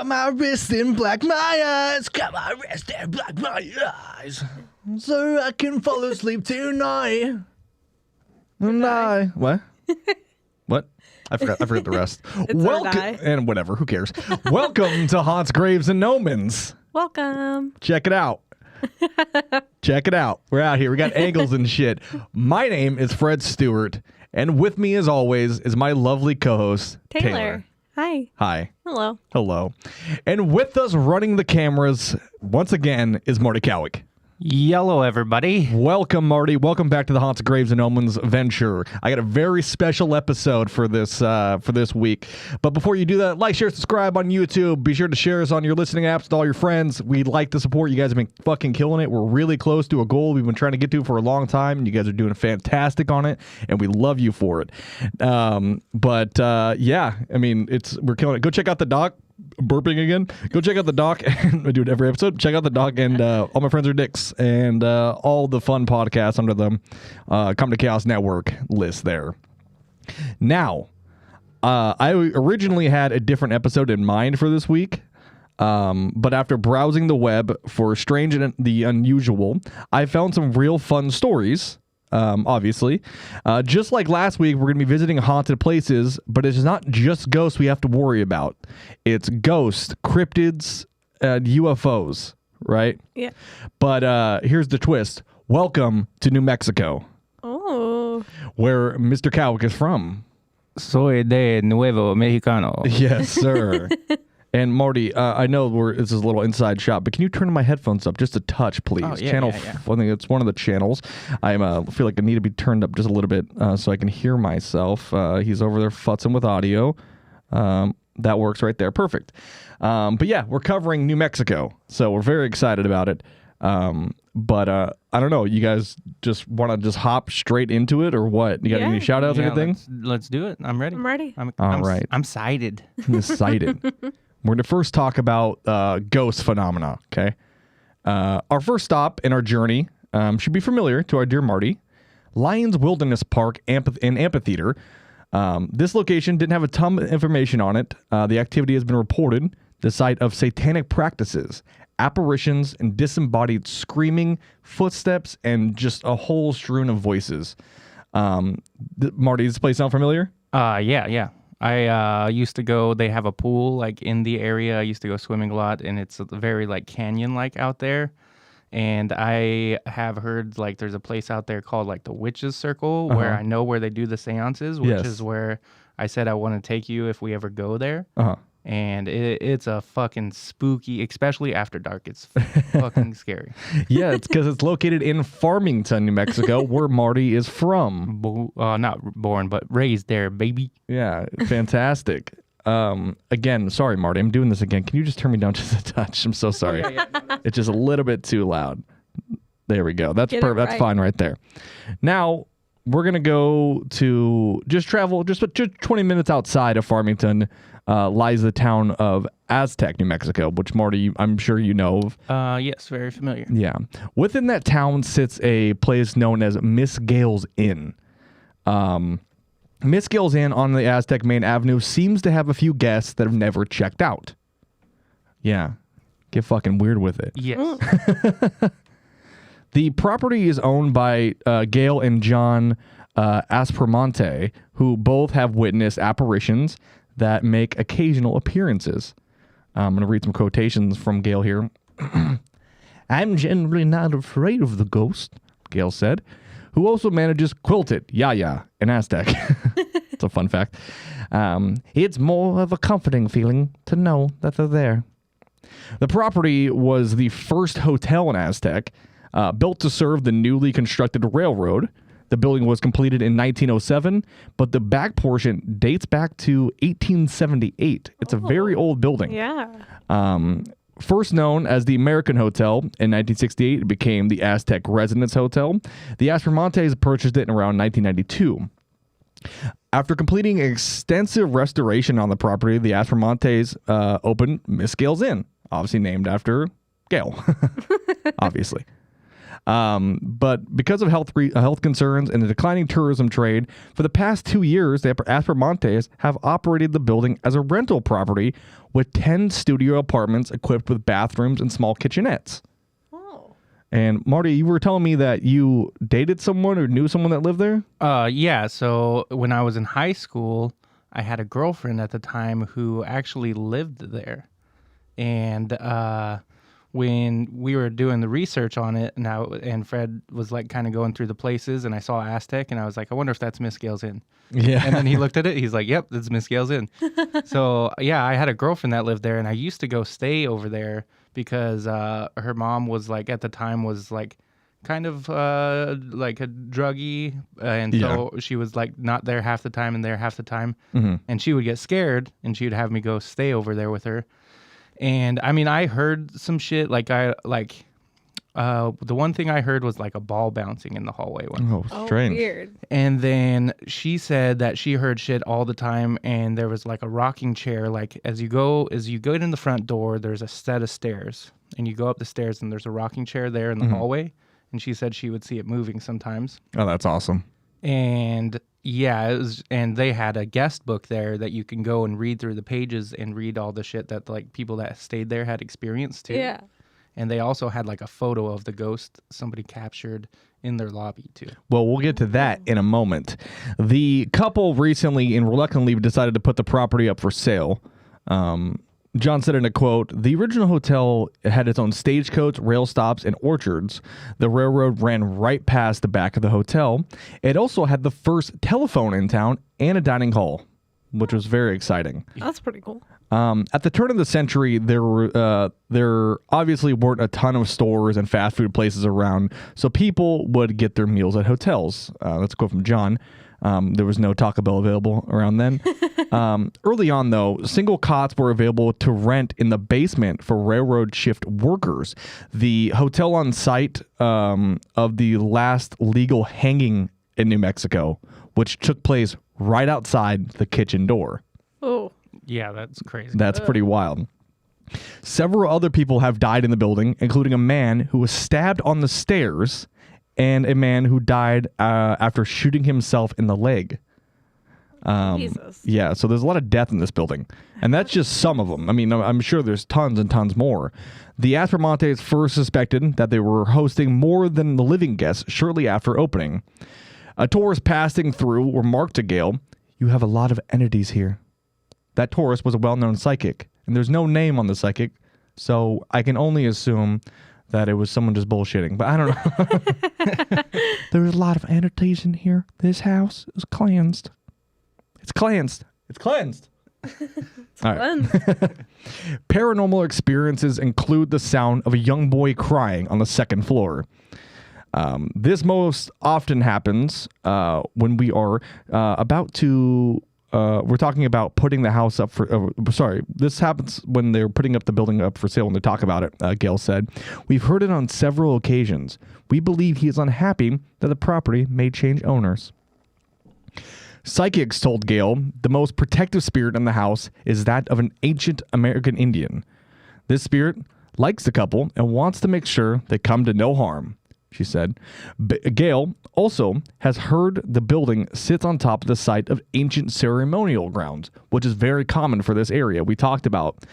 my wrist and black my eyes. Got my wrist and black my eyes. So I can fall asleep tonight. What? What? I forgot the rest. Welcome and whatever. Who cares? Welcome to Haunts, Graves, and Omens. Welcome. Check it out. Check it out. We're out here. We got angles and shit. My name is Fred Stewart, and with me, as always, is my lovely co-host Taylor. Hi. Hi. Hello. Hello. And with us running the cameras once again is Marty Cowick. Yellow, everybody. Welcome, Marty. Welcome back to the Haunts, Graves, and Omens venture. I got a very special episode for this week. But before you do that, like, share, subscribe on YouTube. Be sure to share us on your listening apps with all your friends. We'd like the support. You guys have been fucking killing it. We're really close to a goal we've been trying to get to for a long time, and you guys are doing fantastic on it, and we love you for it. Yeah, I mean, we're killing it. Go check out the doc. Burping again. Go check out the doc. I do it every episode. Check out the doc and All My Friends Are Dicks and all the fun podcasts under the Come to Chaos Network list there. Now, I originally had a different episode in mind for this week, but after browsing the web for strange and the unusual, I found some real fun stories. Obviously. Just like last week, we're going to be visiting haunted places, but it's not just ghosts we have to worry about. It's ghosts, cryptids, and UFOs, right? Yeah. But here's the twist. Welcome to New Mexico. Oh. Where Mr. Cowick is from. Soy de Nuevo Mexicano. Yes, sir. And Marty, I know this is a little inside shot, but can you turn my headphones up just a touch, please? Oh, yeah, Channel, yeah. I think it's one of the channels. I feel like I need to be turned up just a little bit so I can hear myself. He's over there futzing with audio. That works right there. Perfect. But yeah, we're covering New Mexico, so we're very excited about it. But I don't know. You guys just want to just hop straight into it or what? You got any shout outs or anything? Let's do it. I'm ready. I'm ready. All right. I'm excited. Excited. We're going to first talk about ghost phenomena, okay? Our first stop in our journey should be familiar to our dear Marty. Lions Wilderness Park and Amphitheater. This location didn't have a ton of information on it. The activity has been reported the site of satanic practices, apparitions, and disembodied screaming, footsteps, and just a whole strewn of voices. Marty, does this place sound familiar? Yeah. I used to go, they have a pool like in the area. I used to go swimming a lot, and it's very like canyon-like out there. And I have heard like there's a place out there called like the Witch's Circle where I know where they do the seances, which is where I said I want to take you if we ever go there. And it's a fucking spooky, especially after dark. It's fucking scary. Yeah, it's because it's located in Farmington, New Mexico, where Marty is from. Not born, but raised there, baby. Yeah, fantastic. Again, sorry, Marty, I'm doing this again. Can you just turn me down just a touch? I'm so sorry. It's just a little bit too loud. There we go. That's perfect. That's fine right there. Now, we're going to go to just 20 minutes outside of Farmington. Lies the town of Aztec, New Mexico, which, Marty, I'm sure you know of. Yes, very familiar. Yeah. Within that town sits a place known as Miss Gale's Inn. Miss Gale's Inn on the Aztec Main Avenue seems to have a few guests that have never checked out. Yeah. Get fucking weird with it. Yes. The property is owned by Gail and John Aspromonte, who both have witnessed apparitions that make occasional appearances. I'm going to read some quotations from Gail here. I'm generally not afraid of the ghost, Gail said, who also manages Quilted, Yaya, in Aztec. It's a fun fact. It's more of a comforting feeling to know that they're there. The property was the first hotel in Aztec, built to serve the newly constructed railroad. The building was completed in 1907, but the back portion dates back to 1878. It's a very old building. Yeah. First known as the American Hotel in 1968, it became the Aztec Residence Hotel. The Aspromontes purchased it in around 1992. After completing extensive restoration on the property, the Aspromontes opened Miss Gale's Inn, obviously named after Gale, obviously. But because of health concerns and the declining tourism trade, for the past 2 years, the Aspromontes have operated the building as a rental property with 10 studio apartments equipped with bathrooms and small kitchenettes. Oh. And Marty, you were telling me that you dated someone or knew someone that lived there? Yeah. So when I was in high school, I had a girlfriend at the time who actually lived there. And when we were doing the research on it, and Fred was like kind of going through the places, and I saw Aztec, and I was like, I wonder if that's Miss Gale's Inn. Yeah. And then he looked at it, he's like, yep, that's Miss Gale's Inn. So yeah, I had a girlfriend that lived there, and I used to go stay over there because her mom was like, at the time was like kind of like a druggie, and so she was like not there half the time and there half the time. And she would get scared, and she would have me go stay over there with her. And I mean, I heard some shit the one thing I heard was like a ball bouncing in the hallway one. Oh, strange. Weird. And then she said that she heard shit all the time, and there was like a rocking chair. Like as you go in the front door, there's a set of stairs, and you go up the stairs, and there's a rocking chair there in the hallway. And she said she would see it moving sometimes. Oh, that's awesome. And yeah, and they had a guest book there that you can go and read through the pages and read all the shit that like people that stayed there had experienced too. Yeah. And they also had like a photo of the ghost somebody captured in their lobby too. Well, we'll get to that in a moment. The couple recently and reluctantly decided to put the property up for sale. John said in a quote, "The original hotel had its own stagecoach, rail stops, and orchards. The railroad ran right past the back of the hotel. It also had the first telephone in town and a dining hall, which was very exciting. That's pretty cool. At the turn of the century, there obviously weren't a ton of stores and fast food places around, so people would get their meals at hotels. That's a quote from John. There was no Taco Bell available around then. Early on, though, single cots were available to rent in the basement for railroad shift workers. The hotel on site of the last legal hanging in New Mexico, which took place right outside the kitchen door. Oh. Yeah, that's crazy. That's pretty wild. Several other people have died in the building, including a man who was stabbed on the stairs and a man who died after shooting himself in the leg. Jesus. Yeah, so there's a lot of death in this building. And that's just some of them. I mean, I'm sure there's tons and tons more. The Aspromontes first suspected that they were hosting more than the living guests shortly after opening. A tourist passing through remarked to Gale, "You have a lot of entities here." That tourist was a well-known psychic, and there's no name on the psychic, so I can only assume that it was someone just bullshitting, but I don't know. There's a lot of entities in here. This house is cleansed. It's cleansed. It's cleansed. All right. Paranormal experiences include the sound of a young boy crying on the second floor. This most often happens when we are about to... we're talking about putting the house up for... this happens when they're putting up the building up for sale when they talk about it, Gale said. "We've heard it on several occasions. We believe he is unhappy that the property may change owners." Psychics told Gale the most protective spirit in the house is that of an ancient American Indian. This spirit likes the couple and wants to make sure they come to no harm, she said. Gale also has heard the building sits on top of the site of ancient ceremonial grounds, which is very common for this area. We talked about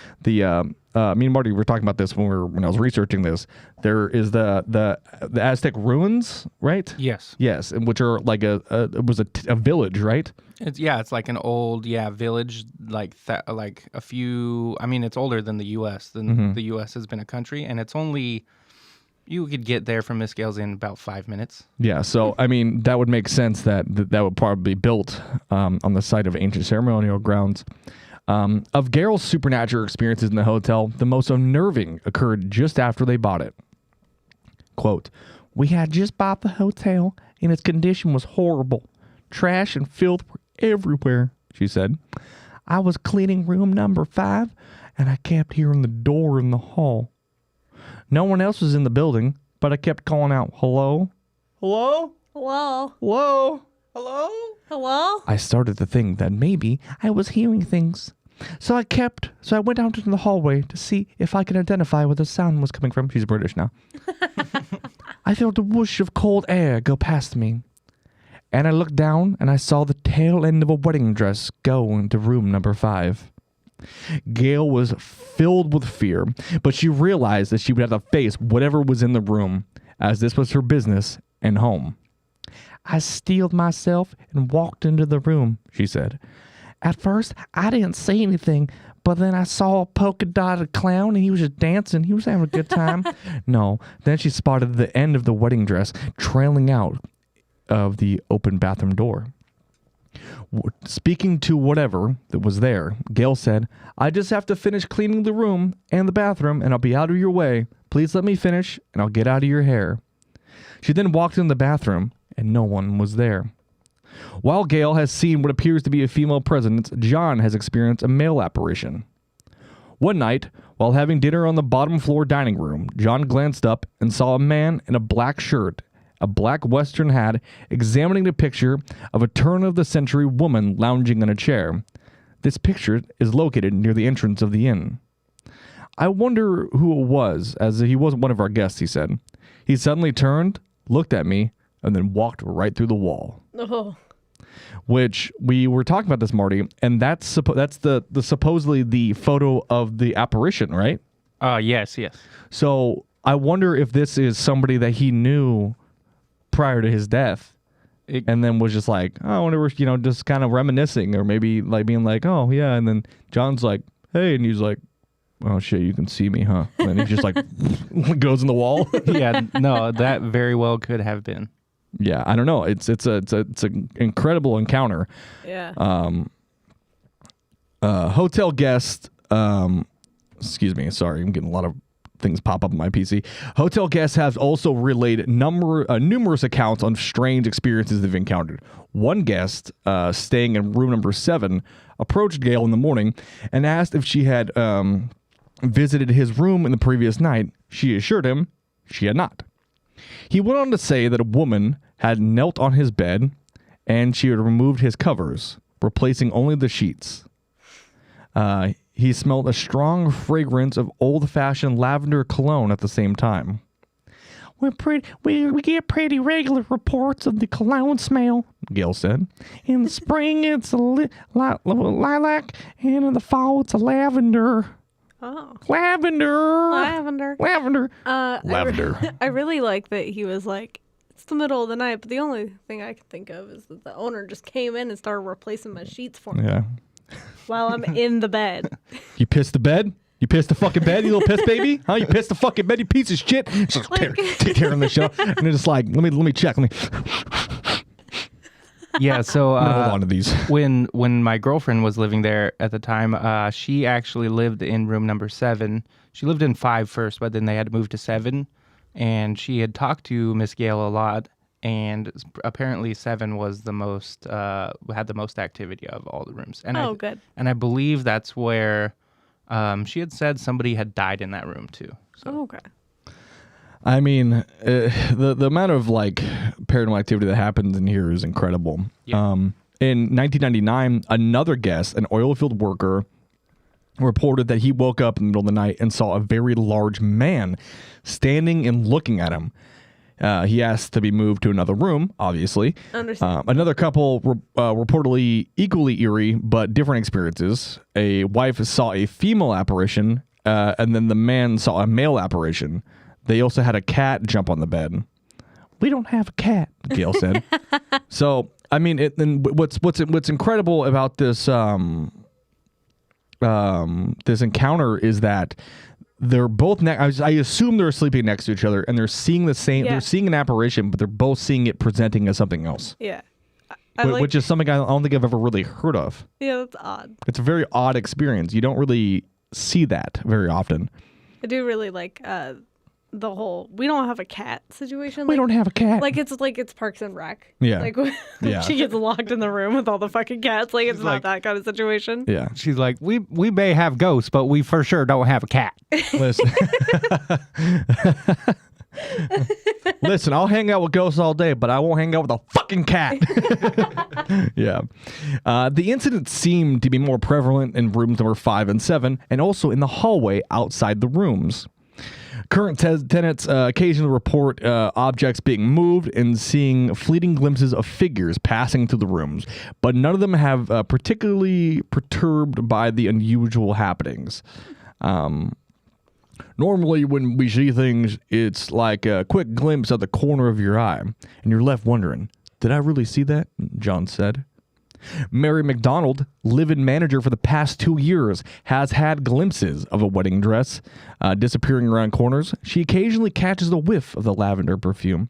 me and Marty were talking about this when I was researching this. There is the Aztec ruins, right? Yes. Yes, and which are like it was a village, right? It's like an old village, like a few. I mean, it's older than the U.S. The U.S. has been a country, and it's only. You could get there from Miss Gale's in about 5 minutes. Yeah, so, I mean, that would make sense that would probably be built on the site of ancient ceremonial grounds. Of Gale's supernatural experiences in the hotel, the most unnerving occurred just after they bought it. Quote, "We had just bought the hotel, and its condition was horrible. Trash and filth were everywhere," she said. "I was cleaning room number 5, and I kept hearing the door in the hall. No one else was in the building, but I kept calling out, 'Hello? Hello? Hello. Hello? Hello? Hello. I started to think that maybe I was hearing things. So I went out into the hallway to see if I could identify where the sound was coming from." She's British now. I felt a whoosh of cold air go past me. And I looked down and I saw the tail end of a wedding dress go into room number 5. Gail was filled with fear, but she realized that she would have to face whatever was in the room, as this was her business and home. I steeled myself and walked into the room, she said. At first, I didn't see anything, but then I saw a polka-dotted clown and he was just dancing. He was having a good time. No, then she spotted the end of the wedding dress trailing out of the open bathroom door. Speaking to whatever that was there, Gail said, I just have to finish cleaning the room and the bathroom and I'll be out of your way. Please let me finish and I'll get out of your hair. She then walked in the bathroom and no one was there. While Gail has seen what appears to be a female presence, John has experienced a male apparition. One night, while having dinner on the bottom floor dining room, John glanced up and saw a man in a black shirt, a black western hat, examining a picture of a turn-of-the-century woman lounging in a chair. This picture is located near the entrance of the inn. I wonder who it was, as he wasn't one of our guests, he said. He suddenly turned, looked at me, and then walked right through the wall. Oh. Which we were talking about this, Marty, and that's the supposedly the photo of the apparition, right? Yes. So I wonder if this is somebody that he knew prior to his death, and then was just like, oh, I wonder, just kind of reminiscing, or maybe like being like, oh yeah, and then John's like, hey, and he's like, oh shit, you can see me, huh? And he just like goes in the wall. Yeah, no, that very well could have been. Yeah, I don't know. It's an incredible encounter. Yeah. Hotel guest. Excuse me. Sorry, I'm getting a lot of things pop up on my PC. Hotel guests have also relayed numerous accounts on strange experiences they've encountered. One guest, staying in room number 7, approached Gail in the morning and asked if she had visited his room in the previous night. She assured him she had not. He went on to say that a woman had knelt on his bed and she had removed his covers, replacing only the sheets. He smelled a strong fragrance of old-fashioned lavender cologne at the same time. We get pretty regular reports of the cologne smell, Gail said. In the spring, it's a lilac, and in the fall, it's a lavender. Oh. Lavender. I really like that he was like, it's the middle of the night, but the only thing I can think of is that the owner just came in and started replacing my sheets for me. Yeah. While I'm in the bed. You pissed the bed? You pissed the fucking bed, you little piss baby? Huh? You pissed the fucking bed, you piece of shit? Just tearing the show. And they're just like, let me check. Yeah, so hold on to these. when my girlfriend was living there at the time, she actually lived in room number 7. She lived in 5 first, but then they had to move to 7. And she had talked to Miss Gale a lot, and apparently 7 was the most had the most activity of all the rooms. And good. And I believe that's where she had said somebody had died in that room too. So. Okay. I mean, the amount of like paranormal activity that happens in here is incredible. Yeah. In 1999, another guest, an oil field worker, reported that he woke up in the middle of the night and saw a very large man standing and looking at him. He asked to be moved to another room, obviously. Understand. Another couple reportedly equally eerie but different experiences. A wife saw a female apparition, and then the man saw a male apparition. They also had a cat jump on the bed. We don't have a cat, Gail said. So, I mean, what's incredible about this this encounter is that they're both. I assume they're sleeping next to each other, and they're seeing the same. Yeah. They're seeing an apparition, but they're both seeing it presenting as something else. Yeah, which is something I don't think I've ever really heard of. Yeah, that's odd. It's a very odd experience. You don't really see that very often. I do really like the whole we don't have a cat situation. We don't have a cat. Like it's Parks and Rec. Yeah. Like yeah. She gets locked in the room with all the fucking cats. Like it's not that kind of situation. Yeah. She's like, we may have ghosts, but we for sure don't have a cat. Listen. Listen, I'll hang out with ghosts all day, but I won't hang out with a fucking cat. Yeah. The incident seemed to be more prevalent in rooms number 5 and 7, and also in the hallway outside the rooms. Current tenants occasionally report objects being moved and seeing fleeting glimpses of figures passing through the rooms, but none of them have particularly perturbed by the unusual happenings. Normally, when we see things, it's like a quick glimpse at the corner of your eye, and you're left wondering, did I really see that? John said. Mary McDonald, live-in manager for the past 2 years, has had glimpses of a wedding dress disappearing around corners. She occasionally catches a whiff of the lavender perfume.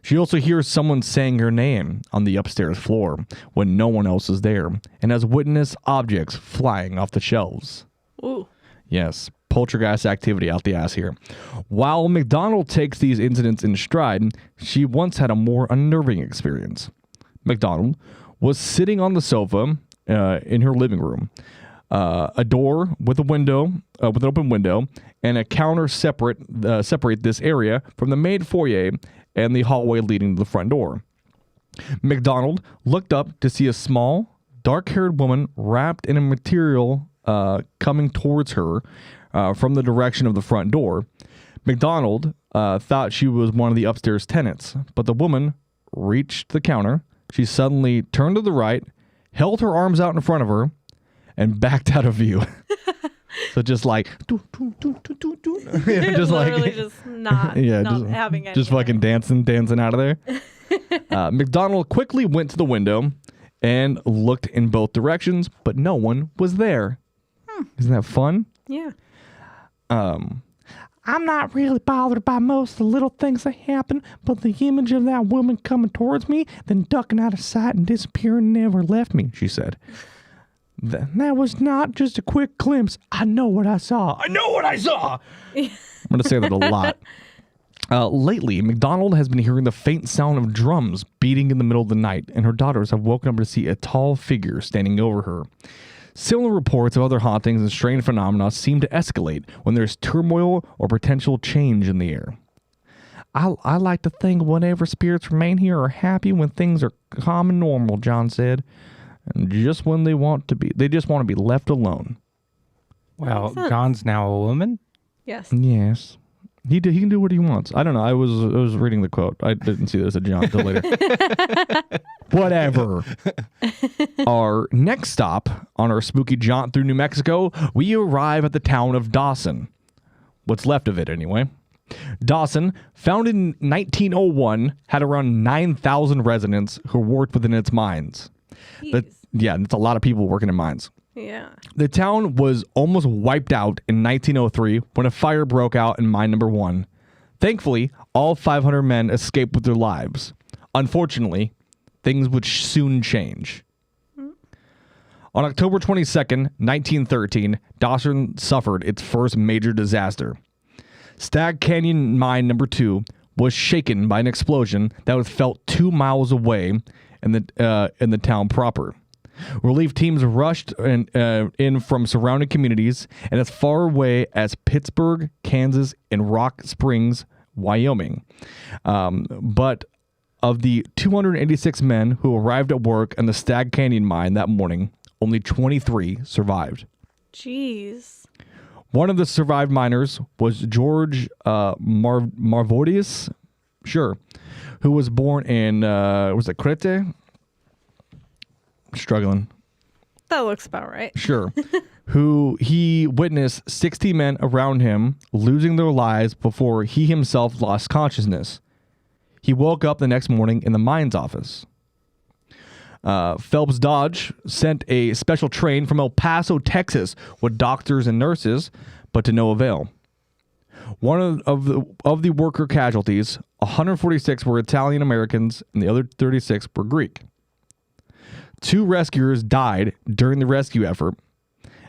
She also hears someone saying her name on the upstairs floor when no one else is there, and has witnessed objects flying off the shelves. Ooh. Yes, poltergeist activity out the ass here. While McDonald takes these incidents in stride, she once had a more unnerving experience. McDonald was sitting on the sofa in her living room. A door with a window, with an open window, and a counter separate this area from the main foyer and the hallway leading to the front door. McDonald looked up to see a small, dark-haired woman wrapped in a material coming towards her from the direction of the front door. McDonald thought she was one of the upstairs tenants, but the woman reached the counter. She suddenly turned to the right, held her arms out in front of her, and backed out of view. So just like, just Literally just not having any. just fucking dancing out of there. McDonald quickly went to the window and looked in both directions, but no one was there. Isn't that fun? Yeah. I'm not really bothered by most of the little things that happen, but the image of that woman coming towards me, then ducking out of sight and disappearing never left me, she said. That was not just a quick glimpse. I know what I saw. I'm going to say that a lot. Lately, McDonald has been hearing the faint sound of drums beating in the middle of the night, and her daughters have woken up to see a tall figure standing over her. Similar reports of other hauntings and strange phenomena seem to escalate when there's turmoil or potential change in the air. I like to think whatever spirits remain here are happy when things are calm and normal, John said. And just when they just want to be left alone. Well, John's now a woman? Yes. Yes. He can do what he wants. I don't know. I was reading the quote. I didn't see this at John until later. Whatever. Our next stop on our spooky jaunt through New Mexico, we arrive at the town of Dawson. What's left of it, anyway. Dawson, founded in 1901, had around 9,000 residents who worked within its mines. It's a lot of people working in mines. Yeah. The town was almost wiped out in 1903 when a fire broke out in mine number 1. Thankfully, all 500 men escaped with their lives. Unfortunately, things would soon change. On October 22nd, 1913, Dawson suffered its first major disaster. Stag Canyon Mine number 2 was shaken by an explosion that was felt 2 miles away in the town proper. Relief teams rushed in from surrounding communities and as far away as Pittsburgh, Kansas, and Rock Springs, Wyoming. But of the 286 men who arrived at work in the Stag Canyon mine that morning, only 23 survived. Jeez. One of the survived miners was George Marvodius, who was born in, was it Crete? Struggling. That looks about right. Sure. Who he witnessed 60 men around him losing their lives before he himself lost consciousness. He woke up the next morning in the mine's office. Phelps Dodge sent a special train from El Paso, Texas, with doctors and nurses, but to no avail. One of the worker casualties, 146 were Italian Americans, and the other 36 were Greek. 2 rescuers died during the rescue effort,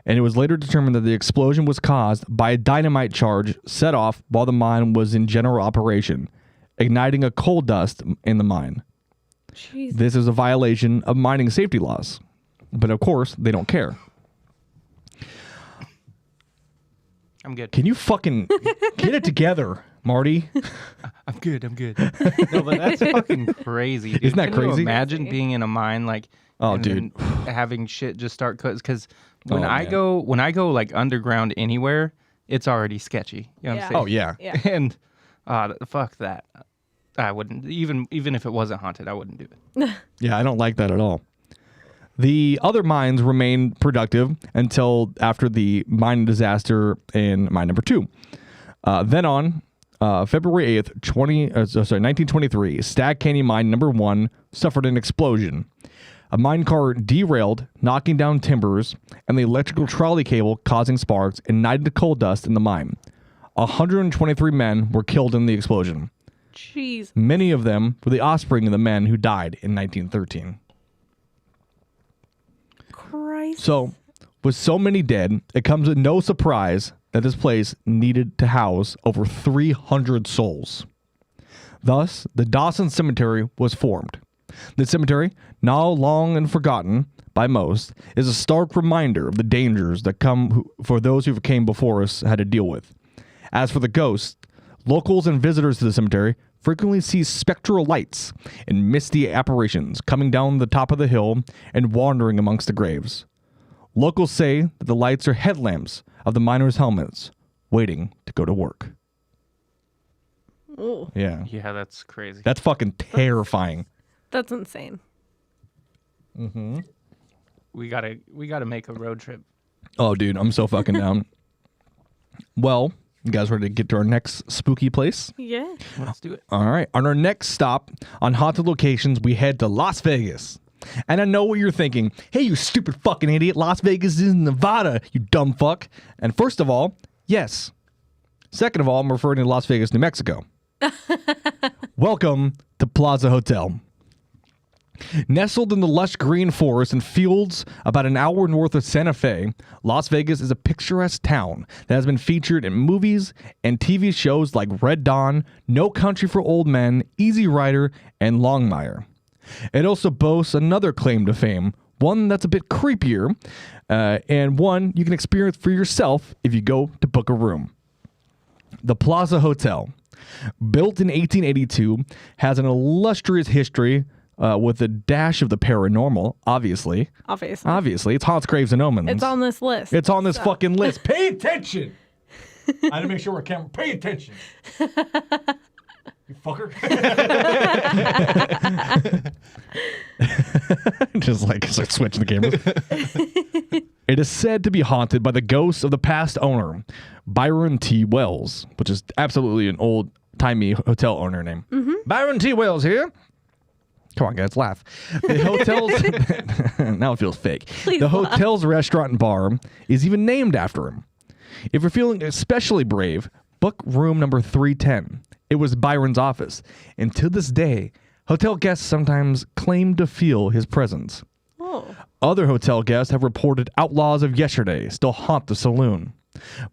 and it was later determined that the explosion was caused by a dynamite charge set off while the mine was in general operation, igniting a coal dust in the mine. Jeez. This is a violation of mining safety laws, but of course, they don't care. I'm good. Can you fucking get it together, Marty? I'm good. No, but that's fucking crazy, dude. Isn't that Can you crazy? imagine being in a mine and dude, then having shit just start because when I man. go like underground anywhere, it's already sketchy. You know what I'm Yeah. saying? Oh yeah. Yeah. And fuck that. I wouldn't even if it wasn't haunted, I wouldn't do it. Yeah, I don't like that at all. The other mines remained productive until after the mine disaster in mine number 2. Then on February 8th, 1923, Stag Canyon Mine number 1 suffered an explosion. A mine car derailed, knocking down timbers, and the electrical trolley cable causing sparks ignited coal dust in the mine. 123 men were killed in the explosion. Jeez. Many of them were the offspring of the men who died in 1913. Christ. So, with so many dead, it comes as no surprise that this place needed to house over 300 souls. Thus, the Dawson Cemetery was formed. The cemetery, now long and forgotten by most, is a stark reminder of the dangers that come for those who came before us had to deal with. As for the ghosts, locals and visitors to the cemetery frequently see spectral lights and misty apparitions coming down the top of the hill and wandering amongst the graves. Locals say that the lights are headlamps of the miners' helmets, waiting to go to work. Ooh, Yeah. Yeah, that's crazy. That's fucking terrifying. that's insane. We gotta make a road trip. Oh, dude, I'm so fucking down. Well, you guys ready to get to our next spooky place? Yeah. Let's do it. All right. On our next stop on haunted locations, we head to Las Vegas. And I know what you're thinking. Hey, you stupid fucking idiot. Las Vegas is in Nevada, you dumb fuck. And first of all, yes. Second of all, I'm referring to Las Vegas, New Mexico. Welcome to Plaza Hotel. Nestled in the lush green forest and fields about an hour north of Santa Fe, Las Vegas is a picturesque town that has been featured in movies and TV shows like Red Dawn, No Country for Old Men, Easy Rider, and Longmire. It also boasts another claim to fame, one that's a bit creepier, and one you can experience for yourself if you go to book a room. The Plaza Hotel, built in 1882, has an illustrious history with a dash of the paranormal, obviously. Obviously. It's haunts, graves, and omens. It's on this list. It's on this fucking list. Pay attention! I had to make sure we're camera. Pay attention! You fucker. Just like start switching the cameras. It is said to be haunted by the ghost of the past owner, Byron T. Wells, which is absolutely an old-timey hotel owner name. Byron T. Wells here. Come on, guys, laugh. The hotel's now it feels fake. Please the laugh. hotel's restaurant and bar is even named after him. If you're feeling especially brave, book room number 310. It was Byron's office, and to this day, hotel guests sometimes claim to feel his presence. Oh. Other hotel guests have reported outlaws of yesterday still haunt the saloon.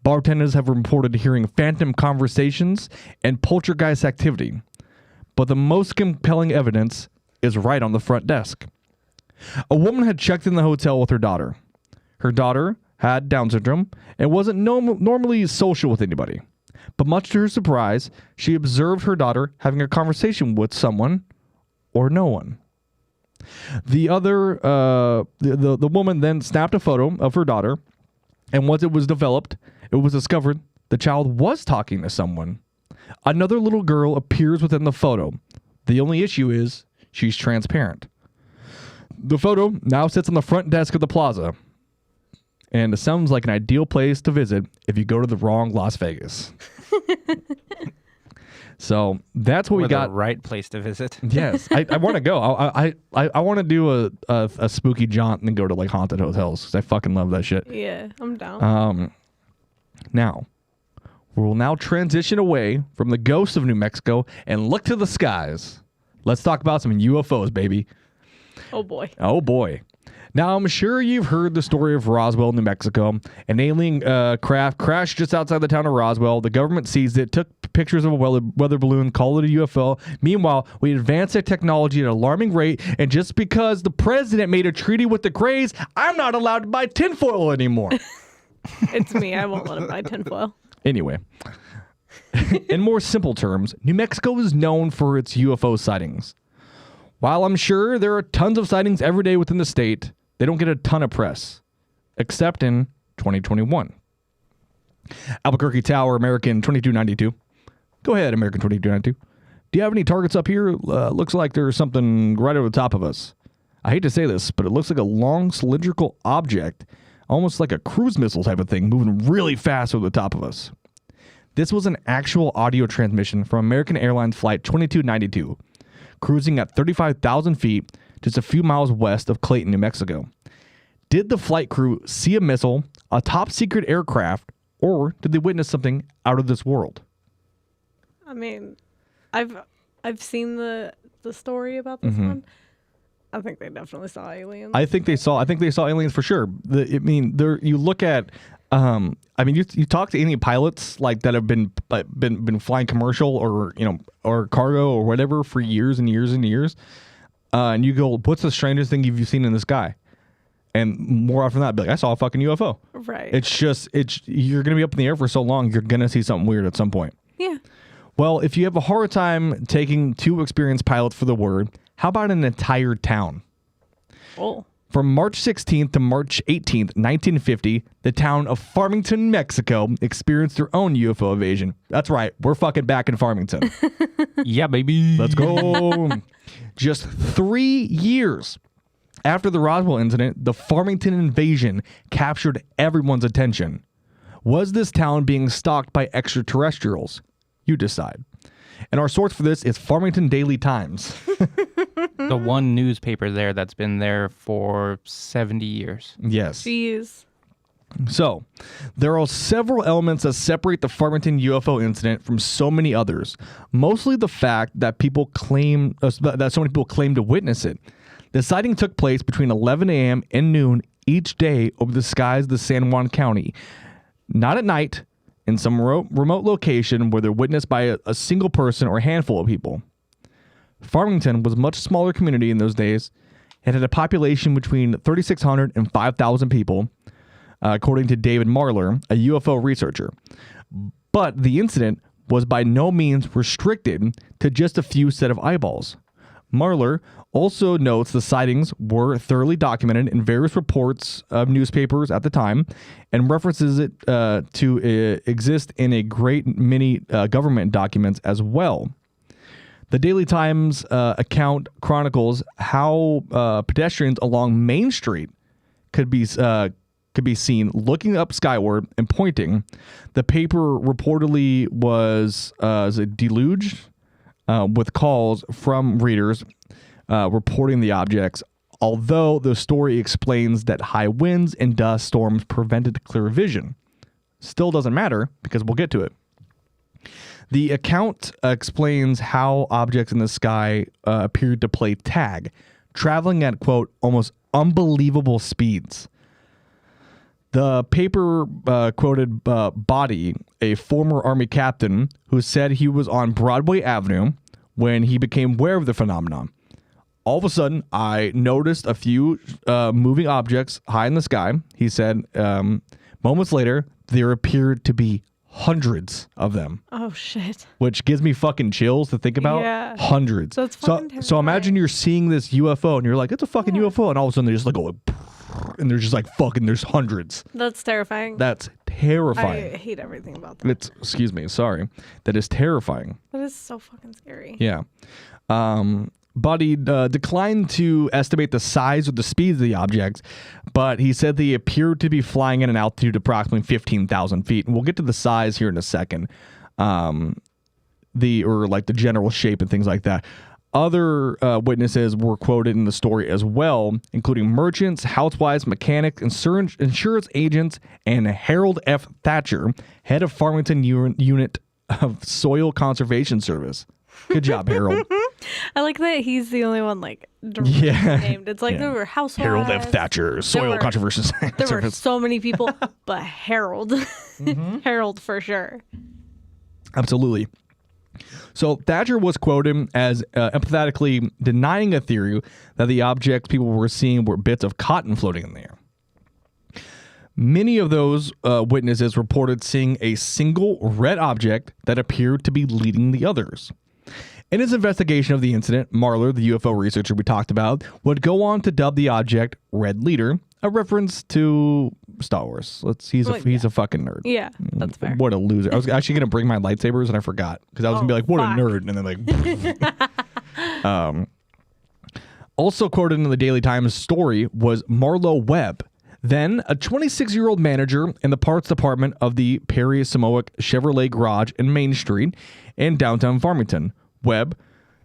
Bartenders have reported hearing phantom conversations and poltergeist activity. But the most compelling evidence is right on the front desk. A woman had checked in the hotel with her daughter. Her daughter had Down syndrome and wasn't normally social with anybody. But much to her surprise, she observed her daughter having a conversation with someone or no one. The woman then snapped a photo of her daughter, and once it was developed, it was discovered the child was talking to someone. Another little girl appears within the photo. The only issue is she's transparent. The photo now sits on the front desk of the plaza, and it sounds like an ideal place to visit if you go to the wrong Las Vegas. So that's what we got. The right place to visit. Yes, I want to go. I want to do a spooky jaunt and then go to like haunted hotels because I fucking love that shit. Yeah, I'm down. Now, we will now transition away from the ghosts of New Mexico and look to the skies. Let's talk about some UFOs, baby. Oh boy. Oh boy. Now, I'm sure you've heard the story of Roswell, New Mexico. An alien craft crashed just outside the town of Roswell. The government seized it, took pictures of a weather balloon, called it a UFO. Meanwhile, we advanced our technology at an alarming rate, and just because the president made a treaty with the Greys, I'm not allowed to buy tinfoil anymore. It's me. I won't let him buy tinfoil. Anyway, in more simple terms, New Mexico is known for its UFO sightings. While I'm sure there are tons of sightings every day within the state, they don't get a ton of press, except in 2021. Albuquerque Tower, American 2292. Go ahead, American 2292. Do you have any targets up here? Looks like there's something right over the top of us. I hate to say this, but it looks like a long cylindrical object, almost like a cruise missile type of thing, moving really fast over the top of us. This was an actual audio transmission from American Airlines Flight 2292, cruising at 35,000 feet, just a few miles west of Clayton, New Mexico. Did the flight crew see a missile, a top secret aircraft, or did they witness something out of this world? I mean, I've seen the story about this one. I think they definitely saw aliens. I think they saw aliens for sure. You look at, you talk to any pilots like that have been flying commercial or cargo or whatever for years and years and years, and you go, "What's the strangest thing you've seen in the sky?" And more often than not, be like, "I saw a fucking UFO." Right. You're gonna be up in the air for so long, you're gonna see something weird at some point. Yeah. Well, if you have a hard time taking two experienced pilots for the word, how about an entire town? Oh. From March 16th to March 18th, 1950, the town of Farmington, Mexico, experienced their own UFO invasion. That's right, we're fucking back in Farmington. Yeah, baby. Let's go. Just 3 years after the Roswell incident, the Farmington invasion captured everyone's attention. Was this town being stalked by extraterrestrials? You decide. And our source for this is Farmington Daily Times. The one newspaper there that's been there for 70 years. Yes. Jeez. So, there are several elements that separate the Farmington UFO incident from so many others. Mostly the fact that that so many people claim to witness it. The sighting took place between 11 a.m. and noon each day over the skies of the San Juan County. Not at night, in some remote location where they're witnessed by a single person or a handful of people. Farmington was a much smaller community in those days. It had a population between 3,600 and 5,000 people, according to David Marler, a UFO researcher. But the incident was by no means restricted to just a few set of eyeballs. Marler also notes the sightings were thoroughly documented in various reports of newspapers at the time and references it to exist in a great many government documents as well. The Daily Times account chronicles how pedestrians along Main Street could be seen looking up skyward and pointing. The paper reportedly was deluged with calls from readers reporting the objects, although the story explains that high winds and dust storms prevented clear vision. Still doesn't matter because we'll get to it. The account explains how objects in the sky appeared to play tag, traveling at, quote, almost unbelievable speeds. The paper quoted Body, a former Army captain, who said he was on Broadway Avenue when he became aware of the phenomenon. All of a sudden, I noticed a few moving objects high in the sky. He said, moments later, there appeared to be hundreds of them. Oh, shit. Which gives me fucking chills to think about. Yeah. Hundreds. So it's fucking so imagine you're seeing this UFO and you're like, it's a fucking UFO. And all of a sudden, they just like go, and there's just like fucking, there's hundreds. That's terrifying. That's terrifying. I hate everything about that. Excuse me, sorry. That is terrifying. That is so fucking scary. Yeah. Buddy declined to estimate the size or the speed of the objects, but he said they appeared to be flying at an altitude of approximately 15,000 feet. And we'll get to the size here in a second. The general shape and things like that. Other witnesses were quoted in the story as well, including merchants, housewives, mechanics, insurance agents, and Harold F. Thatcher, head of Farmington Unit of Soil Conservation Service. Good job, Harold. I like that he's the only one named. It's like there were housewives. Harold F. Thatcher, Soil Conservation Service. There were so many people, but Harold. Harold for sure. Absolutely. So Thatcher was quoted as empathetically denying a theory that the objects people were seeing were bits of cotton floating in the air. Many of those witnesses reported seeing a single red object that appeared to be leading the others. In his investigation of the incident, Marler, the UFO researcher we talked about, would go on to dub the object Red Leader, a reference to Star Wars. He's a fucking nerd. Yeah, that's fair. What a loser. I was actually going to bring my lightsabers and I forgot because I was going to be like, what fuck. a nerd. And then like, also quoted in the Daily Times story was Marlo Webb, then a 26-year-old manager in the parts department of the Perry Samoic Chevrolet garage in Main Street in downtown Farmington. Webb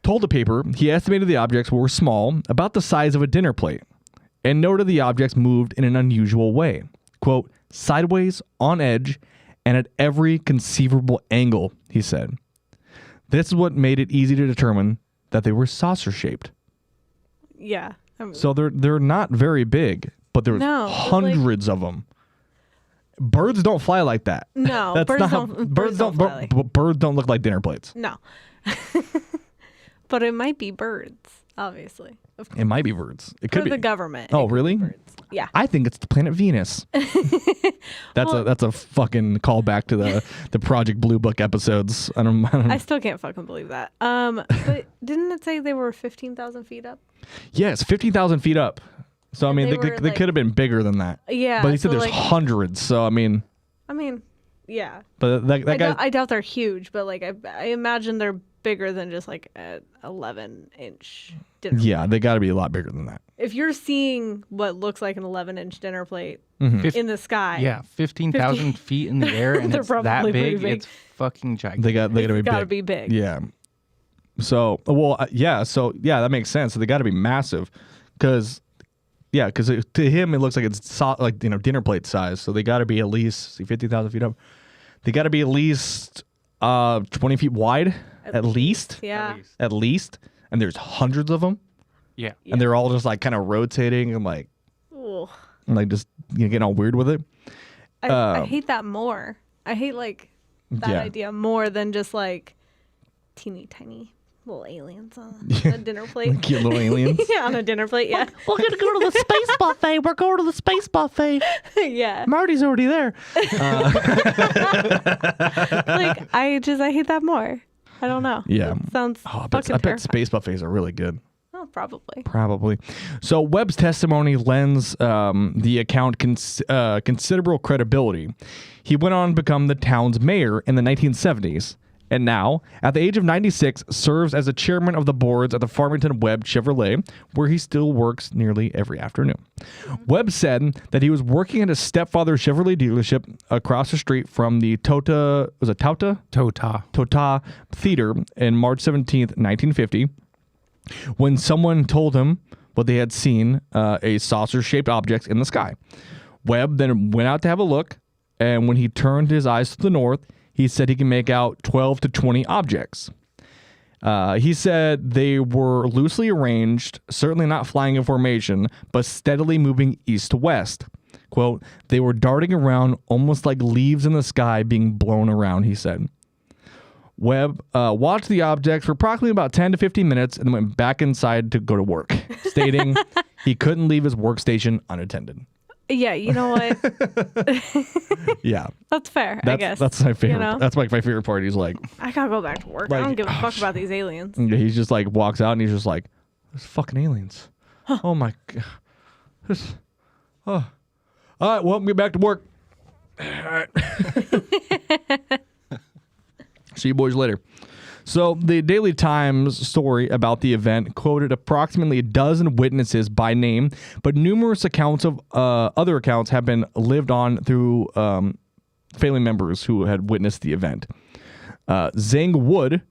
told the paper he estimated the objects were small, about the size of a dinner plate, and noted the objects moved in an unusual way. Quote, sideways, on edge, and at every conceivable angle, he said. This is what made it easy to determine that they were saucer-shaped. Yeah. So they're not very big, but there's hundreds of them. Birds don't fly like that. No, birds don't fly like. Birds don't look like dinner plates. No. But it might be birds, obviously. Of course. It might be birds. It For could be the government. Oh, really? Birds. Yeah. I think it's the planet Venus. That's a fucking callback to the Project Blue Book episodes. I still can't fucking believe that. But didn't it say they were 15,000 feet up? Yes, 15,000 feet up. So I mean, they could have been bigger than that. Yeah. But he said so there's hundreds. So I mean, yeah. But that guy. I doubt they're huge, but like I imagine they're bigger than just like an 11-inch dinner plate. Yeah, they got to be a lot bigger than that. If you're seeing what looks like an 11-inch dinner plate in the sky. Yeah, 15,000 feet in the air and it's that big. It's fucking gigantic. They got to be big. Yeah. So, that makes sense. So they got to be massive because to him it looks like it's dinner plate size. So they got to be at least 50,000 feet up. They got to be at least 20 feet wide, at least. Yeah. At least. And there's hundreds of them. Yeah. And they're all just like kind of rotating and like, Ooh. and like just getting all weird with it. I hate that more. I hate like that idea more than just like teeny tiny little aliens on a dinner plate. Cute little aliens. Yeah, on a dinner plate. Yeah. We're gonna go to the space buffet. We're going to the space buffet. Yeah. Marty's already there. Like I hate that more. I don't know. Yeah. It sounds I fucking bet space buffets are really good. Oh, probably. Probably. So Webb's testimony lends the account considerable credibility. He went on to become the town's mayor in the 1970s, and now, at the age of 96, serves as the chairman of the boards at the Farmington Webb Chevrolet, where he still works nearly every afternoon. Webb said that he was working at his stepfather's Chevrolet dealership across the street from the Tota Theater in March 17th, 1950. When someone told him what they had seen, a saucer-shaped object in the sky. Webb then went out to have a look, and when he turned his eyes to the north, he said he can make out 12 to 20 objects. He said they were loosely arranged, certainly not flying in formation, but steadily moving east to west. Quote, they were darting around almost like leaves in the sky being blown around, he said. Webb watched the object for approximately about 10 to 15 minutes and then went back inside to go to work, stating he couldn't leave his workstation unattended. Yeah, you know what? Yeah. That's fair, I guess. That's my favorite. You know? That's like my favorite part. He's like, I gotta go back to work. I don't give a fuck about these aliens. He's just like walks out and he's just like, there's fucking aliens. Huh. Oh my god. All right, well, get back to work. All right. See you boys later. So the Daily Times story about the event quoted approximately a dozen witnesses by name, but numerous accounts of other accounts have been lived on through family members who had witnessed the event. Zhang Wood,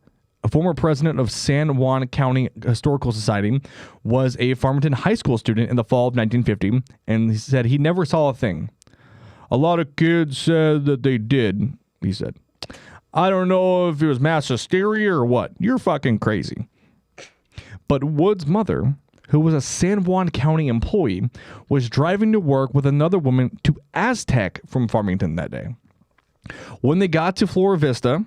a former president of San Juan County Historical Society, was a Farmington High School student in the fall of 1950, and he said he never saw a thing. A lot of kids said that they did, he said. I don't know if it was mass hysteria or what. You're fucking crazy. But Wood's mother, who was a San Juan County employee, was driving to work with another woman to Aztec from Farmington that day. When they got to Flora Vista,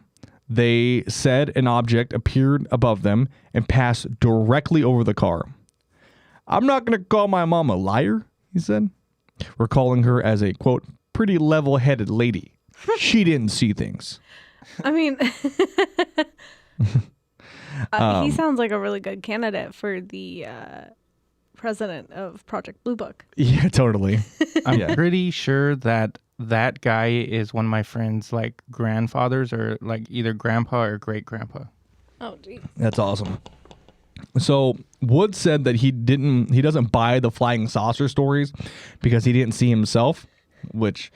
they said an object appeared above them and passed directly over the car. I'm not going to call my mom a liar, he said, recalling her as a, quote, pretty level-headed lady. She didn't see things. I mean, He sounds like a really good candidate for the president of Project Blue Book. Yeah, totally. I'm pretty sure that guy is one of my friend's like grandfathers or like either grandpa or great grandpa. Oh, geez. That's awesome. So Wood said that he doesn't buy the flying saucer stories because he didn't see himself, which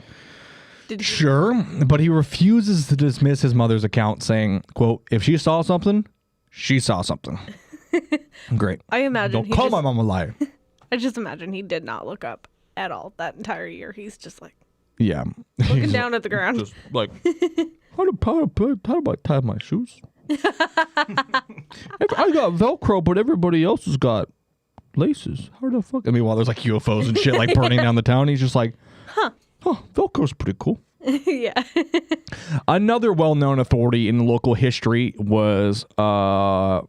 sure, but he refuses to dismiss his mother's account, saying, quote, if she saw something, she saw something. Great. I imagine Don't call my mom a liar. I just imagine he did not look up at all that entire year. He's just like yeah, looking down at the ground. Just like how do I tie my shoes? I got Velcro, but everybody else has got laces. How the fuck? I mean, while there's like UFOs and shit like burning down the town, he's just like, Velcro's pretty cool. Yeah. Another well-known authority in local history was Marlu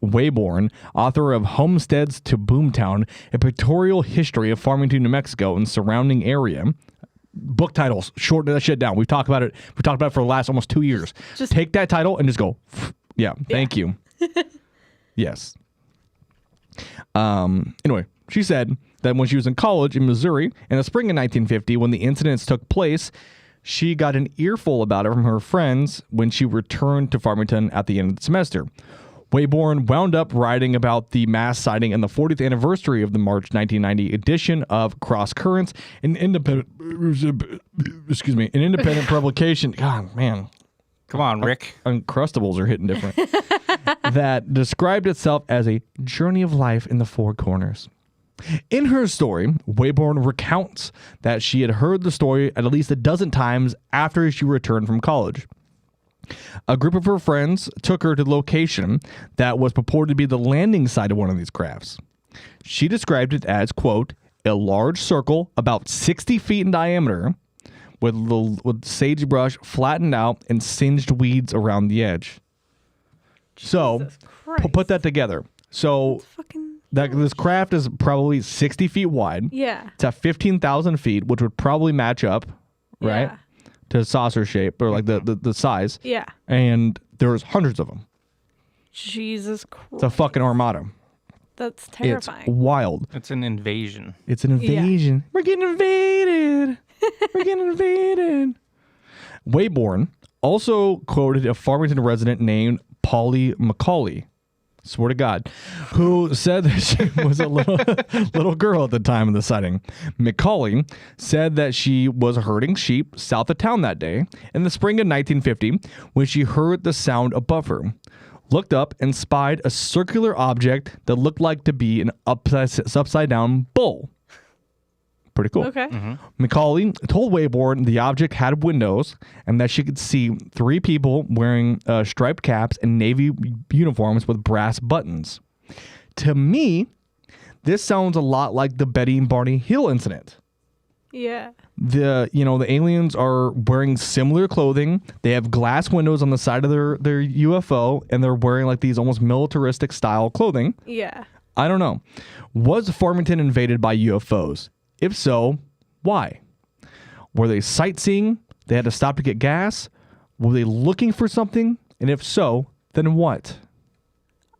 Wayborn, author of Homesteads to Boomtown, a pictorial history of Farmington, New Mexico and surrounding area. Book titles, shorten that shit down. We've talked about it. We talked about it for the last almost 2 years. Just take that title and just go, yeah, thank you. Yes. Anyway, she said that when she was in college in Missouri in the spring of 1950, when the incidents took place, she got an earful about it from her friends when she returned to Farmington at the end of the semester. Wayborn wound up writing about the mass sighting and the 40th anniversary of the March 1990 edition of Cross Currents, an independent publication. God, man. Come on, Rick. Uncrustables are hitting different. That described itself as a journey of life in the Four Corners. In her story, Wayborn recounts that she had heard the story at least a dozen times after she returned from college. A group of her friends took her to the location that was purported to be the landing site of one of these crafts. She described it as, quote, a large circle about 60 feet in diameter with sagebrush flattened out and singed weeds around the edge. So, put that together. So, this craft is probably 60 feet wide. Yeah. It's at 15,000 feet, which would probably match up, right? Yeah. To saucer shape or like the size. Yeah. And there's hundreds of them. Jesus Christ. It's a fucking armada. That's terrifying. It's wild. It's an invasion. It's an invasion. Yeah. We're getting invaded. We're getting invaded. Wayborn also quoted a Farmington resident named Polly McCauley, swear to God, who said that she was a little girl at the time of the sighting. McCauley said that she was herding sheep south of town that day in the spring of 1950 when she heard the sound above her, looked up and spied a circular object that looked like to be an upside down bull. Pretty cool. Okay. Mm-hmm. McCauley told Wayborn the object had windows and that she could see 3 people wearing striped caps and navy uniforms with brass buttons. To me, this sounds a lot like the Betty and Barney Hill incident. Yeah. The aliens are wearing similar clothing. They have glass windows on the side of their UFO, and they're wearing like these almost militaristic style clothing. Yeah. I don't know. Was Farmington invaded by UFOs? If so, why? Were they sightseeing? They had to stop to get gas? Were they looking for something? And if so, then what?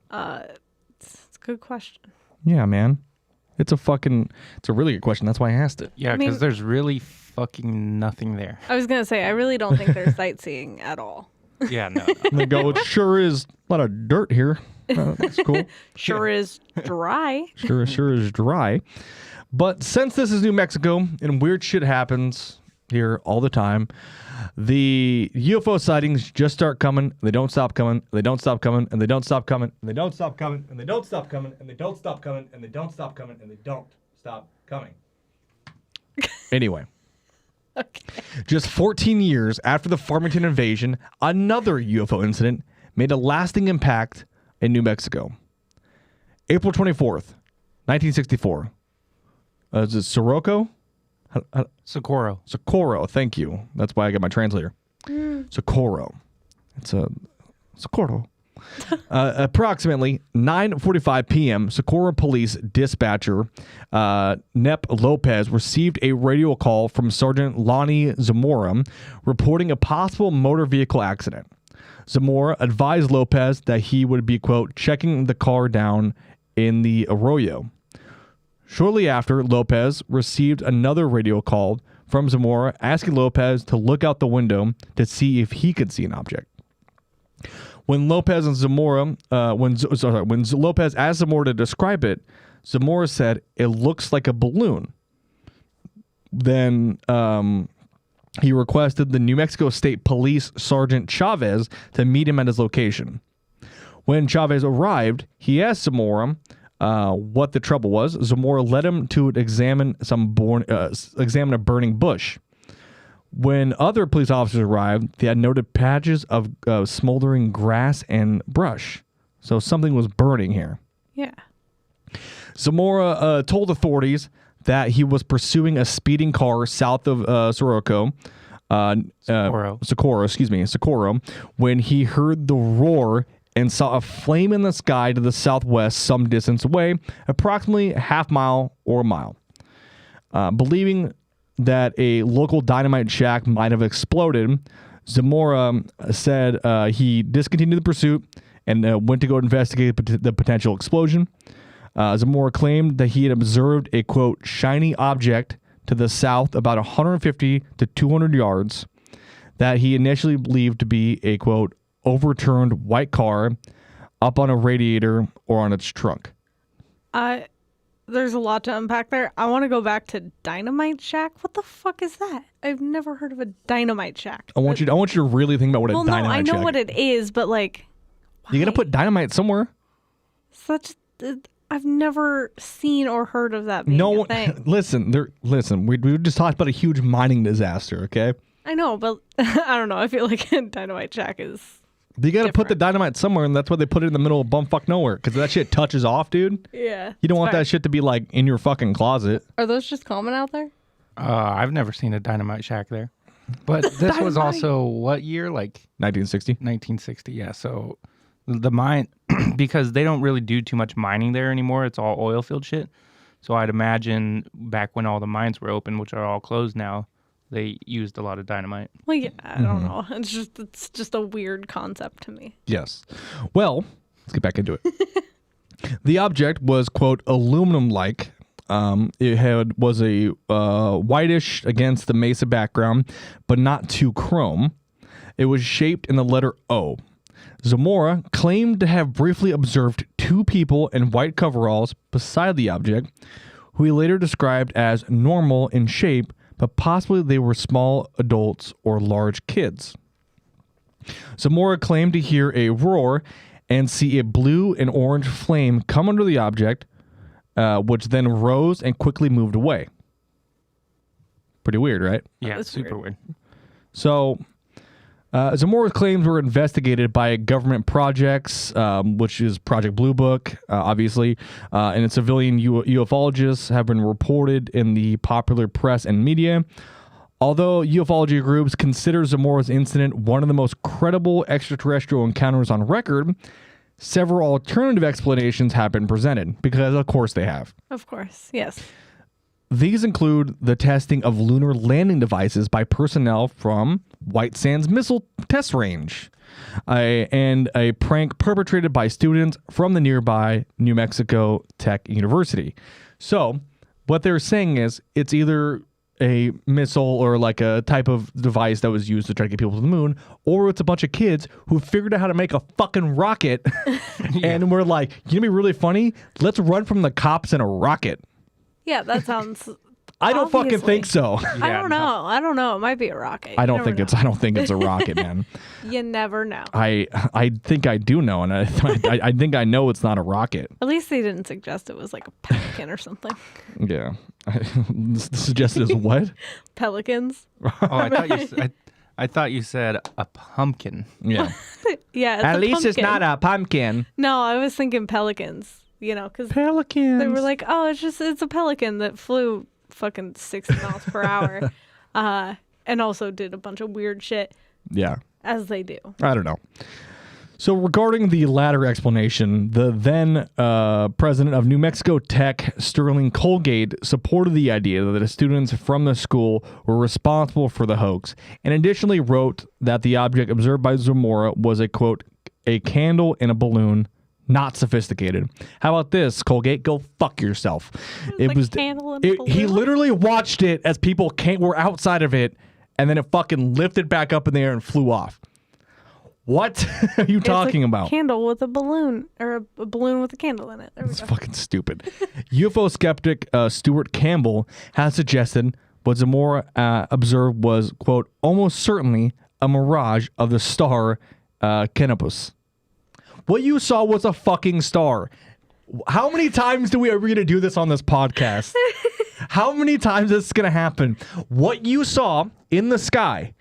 It's a good question. Yeah, man. It's a really good question. That's why I asked it. Yeah, because there's really fucking nothing there. I was going to say, I really don't think there's sightseeing at all. Yeah, no. They go, it sure is a lot of dirt here. That's cool. Sure is dry. Sure is dry. But since this is New Mexico and weird shit happens here all the time, the UFO sightings just start coming. They don't stop coming. They don't stop coming. And they don't stop coming. And they don't stop coming. And they don't stop coming. And they don't stop coming. And they don't stop coming. And they don't stop coming. Anyway. Okay. Just 14 years after the Farmington invasion, another UFO incident made a lasting impact in New Mexico. April 24th, 1964. Is it Socorro? Socorro, thank you. That's why I got my translator. Socorro. It's a Socorro. Approximately 9:45 p.m., Socorro police dispatcher Nep Lopez received a radio call from Sergeant Lonnie Zamora reporting a possible motor vehicle accident. Zamora advised Lopez that he would be, quote, checking the car down in the arroyo. Shortly after, Lopez received another radio call from Zamora asking Lopez to look out the window to see if he could see an object. When Lopez and Zamora, when Lopez asked Zamora to describe it, Zamora said, "It looks like a balloon." Then he requested the New Mexico State Police Sergeant Chavez to meet him at his location. When Chavez arrived, he asked Zamora what the trouble was. Zamora led him to examine a burning bush. When other police officers arrived, they had noted patches of smoldering grass and brush. So something was burning here. Yeah. Zamora told authorities that he was pursuing a speeding car south of Socorro, when he heard the roar and saw a flame in the sky to the southwest some distance away, approximately half mile or a mile. Believing that a local dynamite shack might have exploded, Zamora said he discontinued the pursuit and went to go investigate the potential explosion. Zamora claimed that he had observed a, quote, shiny object to the south about 150 to 200 yards that he initially believed to be a, quote, overturned white car up on a radiator or on its trunk. There's a lot to unpack there. I want to go back to Dynamite Shack. What the fuck is that? I've never heard of a Dynamite Shack. I want you to really think about what a dynamite shack is. I know what it is, but like, why? You gotta put dynamite somewhere. I've never seen or heard of that being a thing. Listen. We just talked about a huge mining disaster. Okay. I know, but I don't know. I feel like a Dynamite Shack is. You got to put the dynamite somewhere, and that's why they put it in the middle of bumfuck nowhere, because that shit touches off, dude. Yeah. You don't want that shit to be, like, in your fucking closet. Are those just common out there? I've never seen a dynamite shack there. But this was also what year? Like 1960? 1960, yeah. So the mine, because they don't really do too much mining there anymore. It's all oil field shit. So I'd imagine back when all the mines were open, which are all closed now, they used a lot of dynamite. Well, yeah, I don't know. It's just a weird concept to me. Yes. Well, let's get back into it. The object was, quote, aluminum-like. It was a whitish against the mesa background, but not too chrome. It was shaped in the letter O. Zamora claimed to have briefly observed two people in white coveralls beside the object, who he later described as normal in shape, but possibly they were small adults or large kids. Zamora claimed to hear a roar and see a blue and orange flame come under the object, which then rose and quickly moved away. Pretty weird, right? Yeah, it's super weird. So, Zamora's claims were investigated by government projects, which is Project Blue Book, obviously, and civilian ufologists have been reported in the popular press and media. Although ufology groups consider Zamora's incident one of the most credible extraterrestrial encounters on record, several alternative explanations have been presented, because of course they have. Of course, yes. These include the testing of lunar landing devices by personnel from White Sands Missile Test Range, and a prank perpetrated by students from the nearby New Mexico Tech University. So what they're saying is it's either a missile or like a type of device that was used to try to get people to the moon, or it's a bunch of kids who figured out how to make a fucking rocket and we're like, you know, be really funny? Let's run from the cops in a rocket. Yeah, that sounds. I don't fucking think so. Yeah, I don't know. It might be a rocket. I don't think it's a rocket, man. You never know. I think I do know, and I think I know it's not a rocket. At least they didn't suggest it was like a pelican or something. Yeah. Suggested as what? Pelicans. Oh, I thought you said a pumpkin. Yeah. Yeah. It's At least pumpkin. it's not a pumpkin. No, I was thinking pelicans. You know, because pelicans. They were like, oh, it's a pelican that flew fucking 60 miles per hour, and also did a bunch of weird shit. Yeah. As they do. I don't know. So regarding the latter explanation, the then president of New Mexico Tech, Sterling Colgate, supported the idea that the students from the school were responsible for the hoax, and additionally wrote that the object observed by Zamora was a, quote, a candle in a balloon, not sophisticated. How about this, Colgate? Go fuck yourself. It was a candle in a balloon? He literally watched it as people were outside of it, and then it fucking lifted back up in the air and flew off. What are you talking about? Candle with a balloon, or a balloon with a candle in it. That's fucking stupid. UFO skeptic Stuart Campbell has suggested what Zamora observed was, quote, almost certainly a mirage of the star Canopus. What you saw was a fucking star. How many times are we going to do this on this podcast? How many times is this going to happen? What you saw in the sky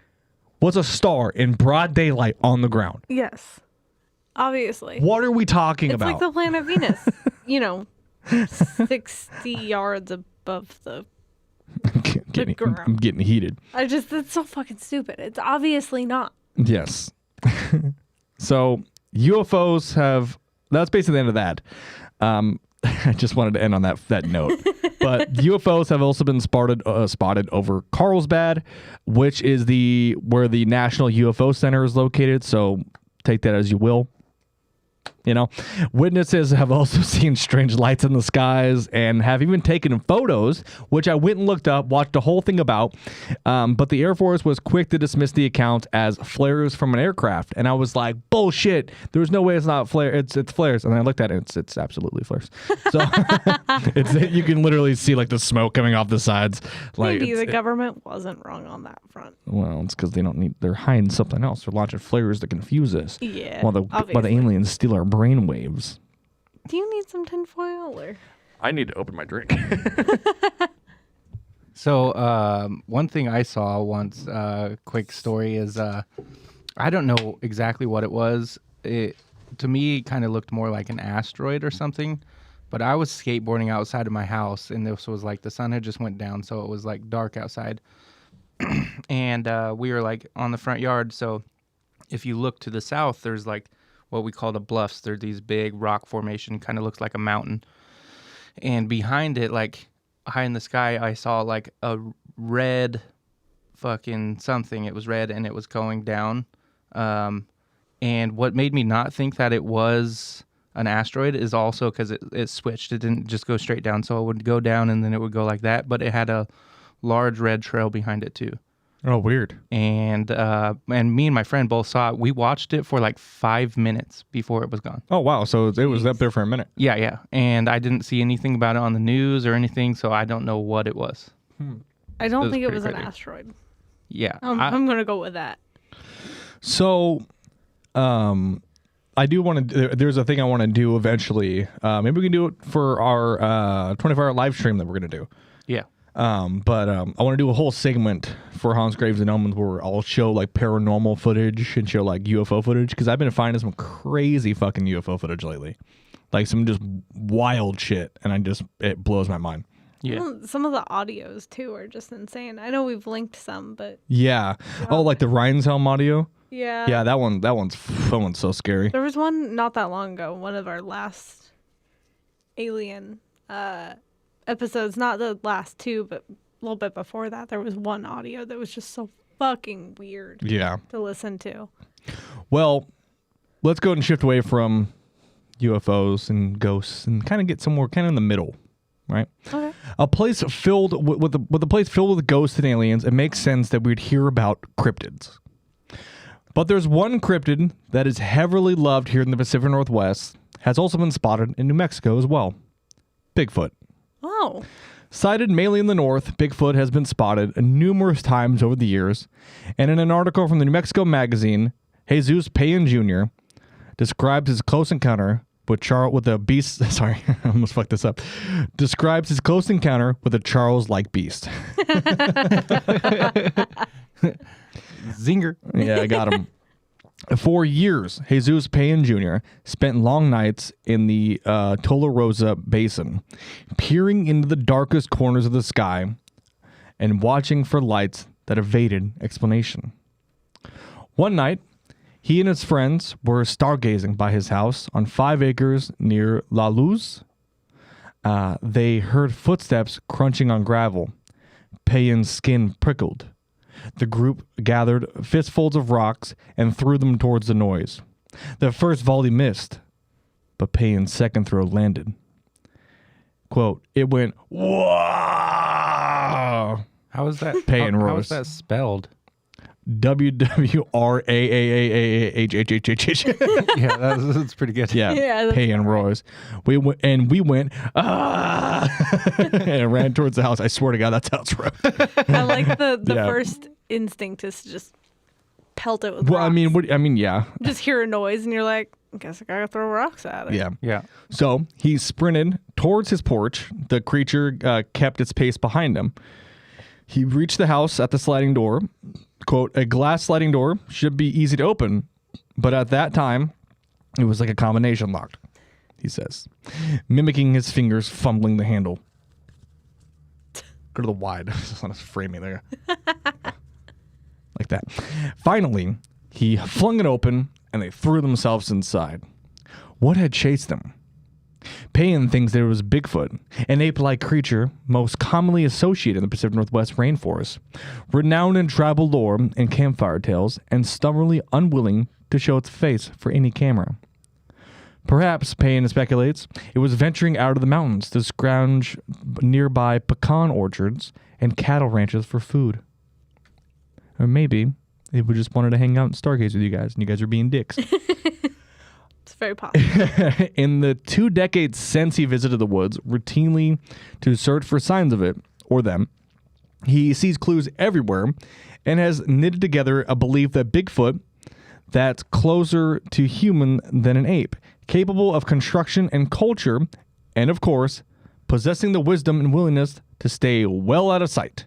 was a star in broad daylight on the ground. Yes. Obviously. What are we talking about? It's like the planet Venus. 60 yards above the ground. I'm getting heated. It's so fucking stupid. It's obviously not. Yes. So UFOs that's basically the end of that. I just wanted to end on that note. But UFOs have also been spotted over Carlsbad, which is where the National UFO Center is located. So take that as you will. Witnesses have also seen strange lights in the skies and have even taken photos, which I went and looked up, watched the whole thing about. But the Air Force was quick to dismiss the account as flares from an aircraft. And I was like, bullshit. There's no way it's not flare. It's flares. And I looked at it. It's absolutely flares. So you can literally see like the smoke coming off the sides. Like, maybe the government wasn't wrong on that front. Well, it's because they're hiding something else. They're launching flares to confuse us. Yeah. While the aliens steal our brain waves. Do you need some tinfoil or? I need to open my drink. So one thing I saw once, quick story, is I don't know exactly what it was. It to me kind of looked more like an asteroid or something. But I was skateboarding outside of my house, and this was like the sun had just went down, so it was like dark outside. And we were like on the front yard. So if you look to the south, there's like what we call the bluffs. They're these big rock formation, kind of looks like a mountain. And behind it, like high in the sky, I saw like a red fucking something. It was red and it was going down. And what made me not think that it was an asteroid is also because it switched. It didn't just go straight down. So it would go down and then it would go like that. But it had a large red trail behind it too. Oh, weird. And me and my friend both saw it. We watched it for like 5 minutes before it was gone. Oh, wow. So it was up there for a minute. Yeah. And I didn't see anything about it on the news or anything, so I don't know what it was. I don't think it was an asteroid. Yeah. I'm going to go with that. So, I do want to, there's a thing I want to do eventually. Maybe we can do it for our 24-hour live stream that we're going to do. Yeah. But I want to do a whole segment for Hans Graves and Omens where I'll show like paranormal footage and show like UFO footage, because I've been finding some crazy fucking UFO footage lately, like some just wild shit, and it blows my mind. Yeah. Well, some of the audios too are just insane. I know we've linked some, but yeah. Oh, like the Reinshelm audio. Yeah. Yeah, that one's so scary. There was one not that long ago, one of our last alien episodes, not the last two, but a little bit before that. There was one audio that was just so fucking weird. Yeah. To listen to. Well, let's go and shift away from UFOs and ghosts and kind of get somewhere kind of in the middle, right? Okay. A place filled with a place filled with ghosts and aliens. It makes sense that we'd hear about cryptids. But there's one cryptid that is heavily loved here in the Pacific Northwest, has also been spotted in New Mexico as well. Bigfoot. Oh. Sighted mainly in the north, Bigfoot has been spotted numerous times over the years, and in an article from the New Mexico magazine, Jesus Payan Jr. describes his close encounter with a beast. Sorry, I almost fucked this up. Describes his close encounter with a Charles-like beast. Zinger. Yeah, I got him. For years, Jesus Payan Jr. spent long nights in the Tularosa Basin, peering into the darkest corners of the sky and watching for lights that evaded explanation. One night, He and his friends were stargazing by his house on 5 acres near La Luz. They heard footsteps crunching on gravel. Payan's skin prickled. The group gathered fistfuls of rocks and threw them towards the noise. The first volley missed, but Payan's second throw landed. Quote, it went, whoa! How is that? Payan how rose. is that spelled? WWRAAHHHH. Yeah, that's pretty good. Yeah, Yeah, that's Payan rose. We went, and ran towards the house. I swear to God, that's how it's wrote. I like the Yeah. first instinct is to just pelt it with Well, rocks. yeah. Just hear a noise and you're like, I guess I gotta throw rocks at it. Yeah. Yeah. So he sprinted towards his porch. The creature kept its pace behind him. He reached the house at the sliding door. Quote, a glass sliding door should be easy to open, but at that time, it was like a combination lock, he says, mimicking his fingers fumbling the handle. Go to the wide. Just want to frame me there. Like that. Finally, he flung it open, and they threw themselves inside. What had chased them? Payan thinks there was Bigfoot, an ape-like creature most commonly associated in the Pacific Northwest rainforest, renowned in tribal lore and campfire tales, and stubbornly unwilling to show its face for any camera. Perhaps, Payan speculates, it was venturing out of the mountains to scrounge nearby pecan orchards and cattle ranches for food. Or maybe it just wanted to hang out and stargaze with you guys, and you guys are being dicks. It's very possible. In the 2 decades since he visited the woods routinely to search for signs of it, or them, he sees clues everywhere and has knitted together a belief that Bigfoot that's closer to human than an ape, capable of construction and culture, and of course, possessing the wisdom and willingness to stay well out of sight.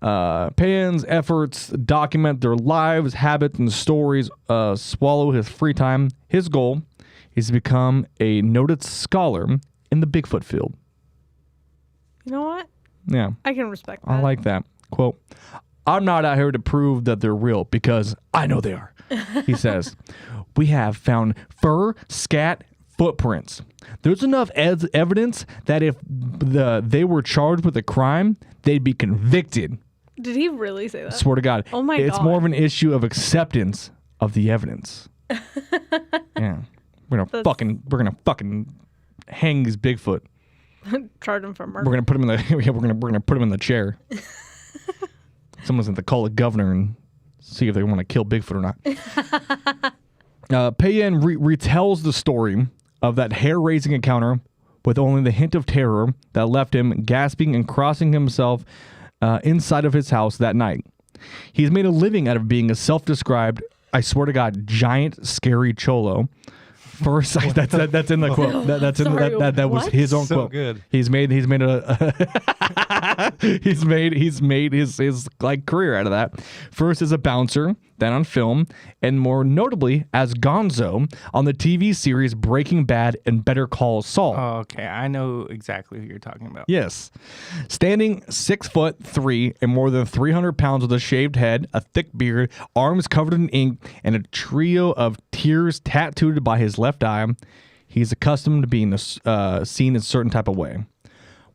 Payan's efforts document their lives, habits, and stories swallow his free time. His goal is to become a noted scholar in the Bigfoot field. You know what? Yeah, I can respect that. I like that. Quote, I'm not out here to prove that they're real because I know they are, he says. We have found fur, scat, footprints. There's enough evidence that if they were charged with a crime, they'd be convicted. Did he really say that? Swear to God. Oh my It's God. more of an issue of acceptance of the evidence. Yeah. We're gonna fucking hang these Bigfoot. Charge him for murder. We're gonna put him in the we're gonna put him in the chair. Someone's gonna call the governor and see if they want to kill Bigfoot or not. Payan retells the story of that hair-raising encounter with only the hint of terror that left him gasping and crossing himself inside of his house that night. He's made a living out of being a self-described, I swear to God, giant, scary cholo. First, that's in the quote. That was what? his own So quote. good. He's made his like career out of that. First as a bouncer, then on film, and more notably as Gonzo on the TV series Breaking Bad and Better Call Saul. Oh, okay, I know exactly who you're talking about. Yes. Standing 6'3" and more than 300 pounds with a shaved head, a thick beard, arms covered in ink, and a trio of tears tattooed by his left eye, he's accustomed to being seen a certain type of way.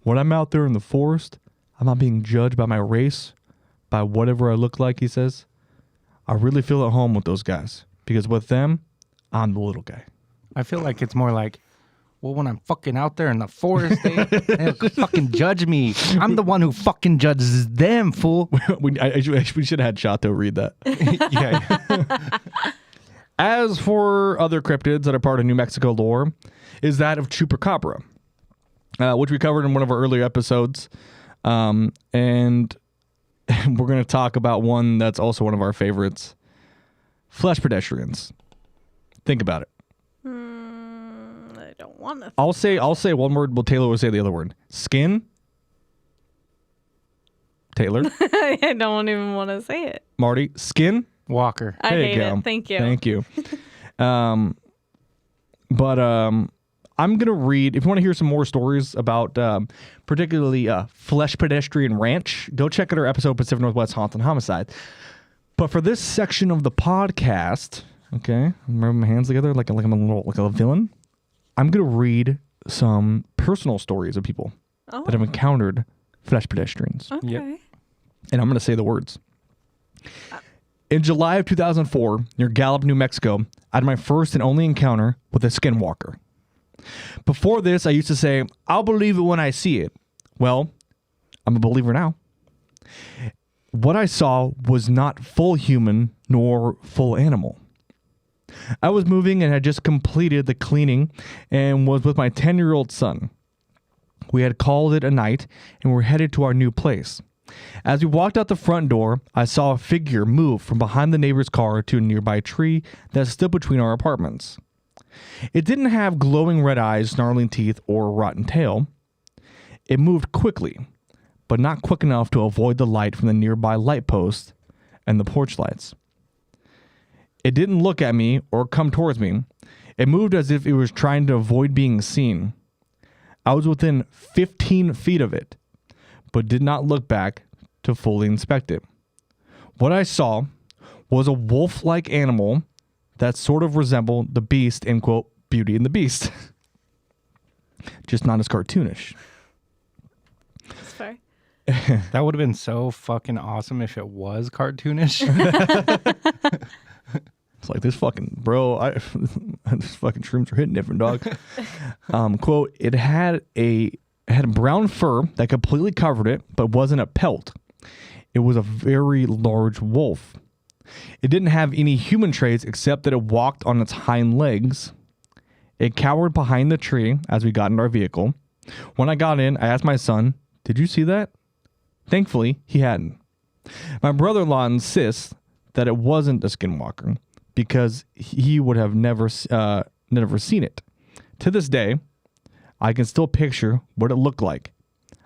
When I'm out there in the forest, I'm not being judged by my race, by whatever I look like, he says. I really feel at home with those guys because with them, I'm the little guy. I feel like it's more like, well, when I'm fucking out there in the forest, they fucking judge me. I'm the one who fucking judges them, fool. we should have had Chato read that. Yeah. As for other cryptids that are part of New Mexico lore, is that of Chupacabra, which we covered in one of our earlier episodes. And we're going to talk about one that's also one of our favorites, flesh pedestrians. Think about it. I don't want to. I'll say one word, well, Taylor will say the other word. Skin. Taylor. I don't even want to say it. Marty. Skin. Walker. I There you hate go. it. Thank you. Thank you. But I'm going to read, if you want to hear some more stories about particularly Flesh Pedestrian Ranch, go check out our episode Pacific Northwest Haunted Homicide. But for this section of the podcast, okay, remember my hands together like I'm a villain. I'm gonna read some personal stories of people that have encountered flesh pedestrians. Okay. Yep. And I'm gonna say the words. In July of 2004, near Gallup, New Mexico, I had my first and only encounter with a skinwalker. Before this, I used to say, I'll believe it when I see it. Well, I'm a believer now. What I saw was not full human nor full animal. I was moving and had just completed the cleaning and was with my 10-year-old son. We had called it a night and were headed to our new place. As we walked out the front door, I saw a figure move from behind the neighbor's car to a nearby tree that stood between our apartments. It didn't have glowing red eyes, snarling teeth, or a rotten tail. It moved quickly, but not quick enough to avoid the light from the nearby light post and the porch lights. It didn't look at me or come towards me. It moved as if it was trying to avoid being seen. I was within 15 feet of it, but did not look back to fully inspect it. What I saw was a wolf-like animal that sort of resembled the Beast in, quote, Beauty and the Beast. Just not as cartoonish. That's fair. That would have been so fucking awesome if it was cartoonish. It's like this fucking bro. This fucking shrooms are hitting different, dog. Quote: It had a brown fur that completely covered it, but wasn't a pelt. It was a very large wolf. It didn't have any human traits except that it walked on its hind legs. It cowered behind the tree as we got in our vehicle. When I got in, I asked my son, "Did you see that?" Thankfully, he hadn't. My brother-in-law insists that it wasn't a skinwalker because he would have never seen it. To this day, I can still picture what it looked like.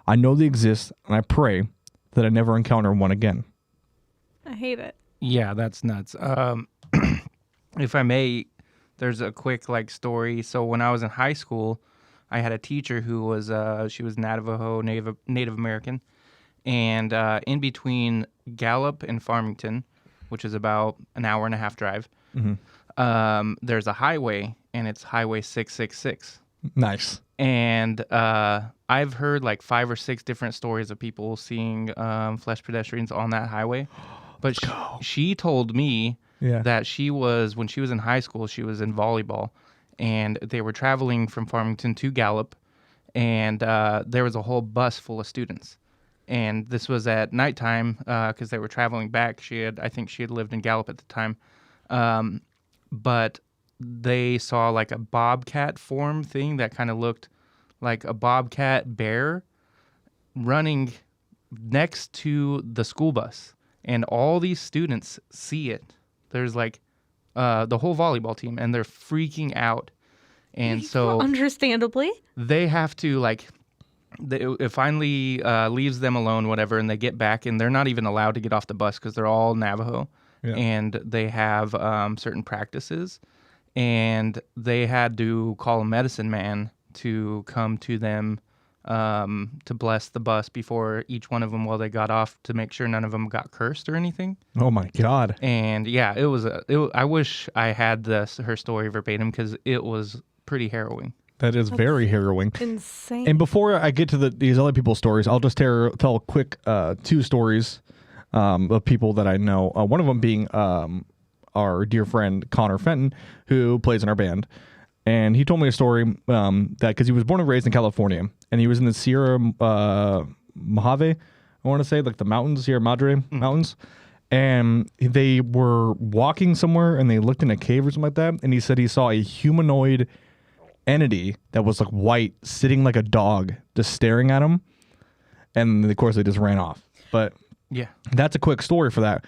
I know they exist, and I pray that I never encounter one again. I hate it. Yeah, that's nuts. If I may, there's a quick story. So when I was in high school, I had a teacher who was she was Navajo, Native American, and in between Gallup and Farmington, which is about an hour and a half drive, there's a highway, and it's Highway 666. Nice. And I've heard 5 or 6 different stories of people seeing flesh pedestrians on that highway. But she told me that when she was in high school, she was in volleyball, and they were traveling from Farmington to Gallup, and there was a whole bus full of students. And this was at nighttime because they were traveling back. I think she had lived in Gallup at the time. But they saw a bobcat form thing that kind of looked like a bobcat bear running next to the school bus. And all these students see it. There's the whole volleyball team, and they're freaking out. And so understandably, they have to it finally leaves them alone, whatever, and they get back, and they're not even allowed to get off the bus because they're all Navajo, and they have certain practices, and they had to call a medicine man to come to them to bless the bus before each one of them while they got off to make sure none of them got cursed or anything. Oh my God. And yeah, I wish I had her story verbatim because it was pretty harrowing. That's very harrowing. Insane. And before I get to these other people's stories, I'll just tell a quick 2 stories of people that I know. One of them being our dear friend Connor Fenton, who plays in our band. And he told me a story that because he was born and raised in California, and he was in the Sierra Mojave, I want to say, the mountains, Sierra Madre mountains. And they were walking somewhere, and they looked in a cave or something like that. And he said he saw a humanoid entity that was white, sitting like a dog, just staring at him. And of course, they just ran off. But yeah, that's a quick story for that.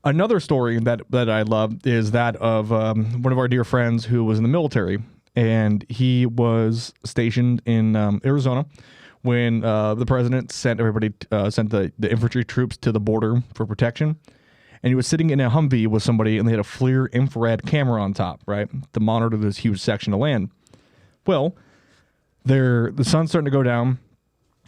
Another story that I love is that of one of our dear friends who was in the military, and he was stationed in Arizona when the president sent the infantry troops to the border for protection. And he was sitting in a Humvee with somebody, and they had a FLIR infrared camera on top, right, to monitor this huge section of land. Well, the sun's starting to go down,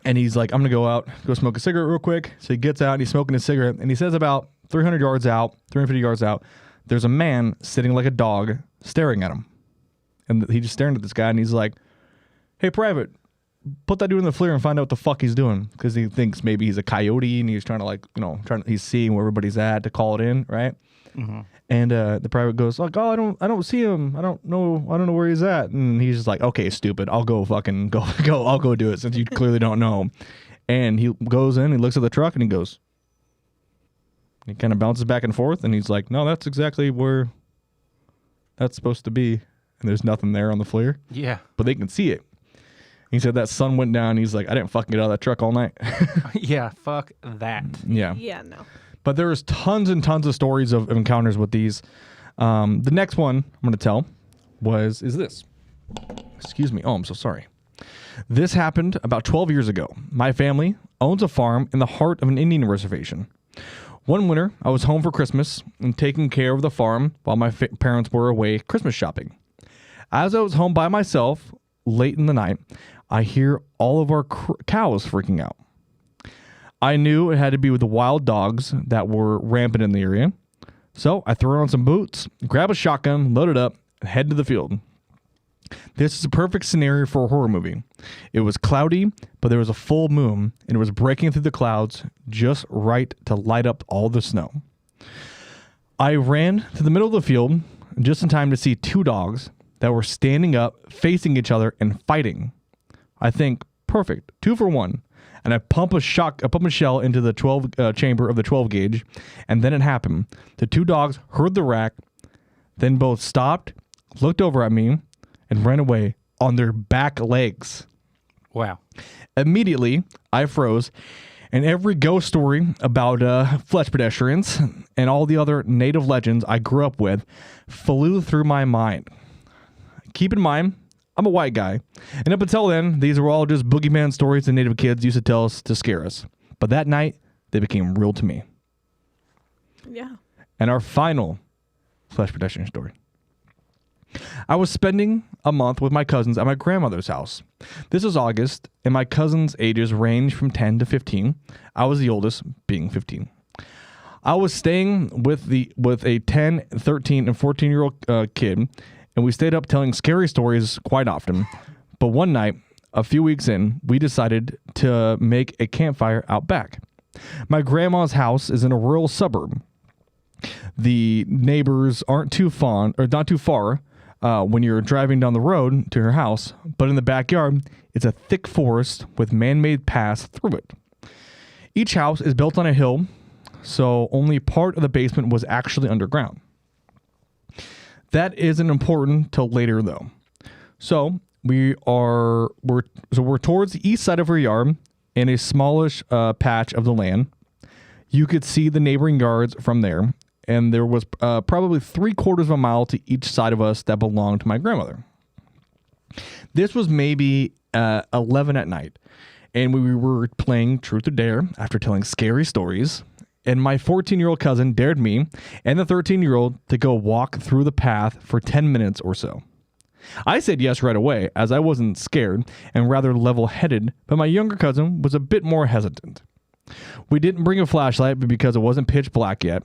and he's like, I'm going to go out, go smoke a cigarette real quick. So he gets out, and he's smoking a cigarette, and he says about 300 yards out, 350 yards out, there's a man sitting like a dog staring at him. And he just staring at this guy, and he's like, hey, Private, put that dude in the FLIR and find out what the fuck he's doing. Because he thinks maybe he's a coyote, and he's trying to, like, you know, he's seeing where everybody's at to call it in, right? Mm-hmm. And the private goes, like, oh, I don't see him. I don't know where he's at. And he's just like, okay, stupid. I'll go fucking go. I'll go do it since you clearly don't know. And he goes in, he looks at the truck, and he goes, he kind of bounces back and forth, and he's like, no, that's exactly where that's supposed to be. And there's nothing there on the FLIR. Yeah. But they can see it. He said that sun went down. He's like, I didn't fucking get out of that truck all night. Yeah, fuck that. Yeah. Yeah, no. But there's tons and tons of stories of encounters with these. The next one I'm going to tell is this. Excuse me. Oh, I'm so sorry. This happened about 12 years ago. My family owns a farm in the heart of an Indian reservation. One winter, I was home for Christmas and taking care of the farm while my parents were away Christmas shopping. As I was home by myself late in the night, I hear all of our cows freaking out. I knew it had to be with the wild dogs that were rampant in the area. So I threw on some boots, grab a shotgun, load it up, and head to the field. This is a perfect scenario for a horror movie. It was cloudy, but there was a full moon, and it was breaking through the clouds just right to light up all the snow. I ran to the middle of the field just in time to see two dogs that were standing up, facing each other, and fighting. I think, perfect, 2 for 1. And I pump a shell into the 12 chamber of the 12 gauge, and then it happened. The two dogs heard the rack, then both stopped, looked over at me, and ran away on their back legs. Wow. Immediately, I froze, and every ghost story about flesh pedestrians and all the other native legends I grew up with flew through my mind. Keep in mind, I'm a white guy, and up until then, these were all just boogeyman stories the native kids used to tell us to scare us. But that night, they became real to me. Yeah. And our final flesh pedestrian story. I was spending a month with my cousins at my grandmother's house. This was August, and my cousins' ages ranged from 10 to 15. I was the oldest, being 15. I was staying with a 10, 13, and 14-year-old kid, and we stayed up telling scary stories quite often. But one night, a few weeks in, we decided to make a campfire out back. My grandma's house is in a rural suburb. The neighbors aren't too fond, or not too far, when you're driving down the road to her house, but in the backyard, it's a thick forest with man-made paths through it. Each house is built on a hill, so only part of the basement was actually underground. That isn't important till later, though. So we're towards the east side of our yard in a smallish patch of the land. You could see the neighboring yards from there, and there was probably 3/4 of a mile to each side of us that belonged to my grandmother. This was maybe 11 at night, and we were playing Truth or Dare after telling scary stories, and my 14-year-old cousin dared me and the 13-year-old to go walk through the path for 10 minutes or so. I said yes right away, as I wasn't scared and rather level-headed, but my younger cousin was a bit more hesitant. We didn't bring a flashlight because it wasn't pitch black yet,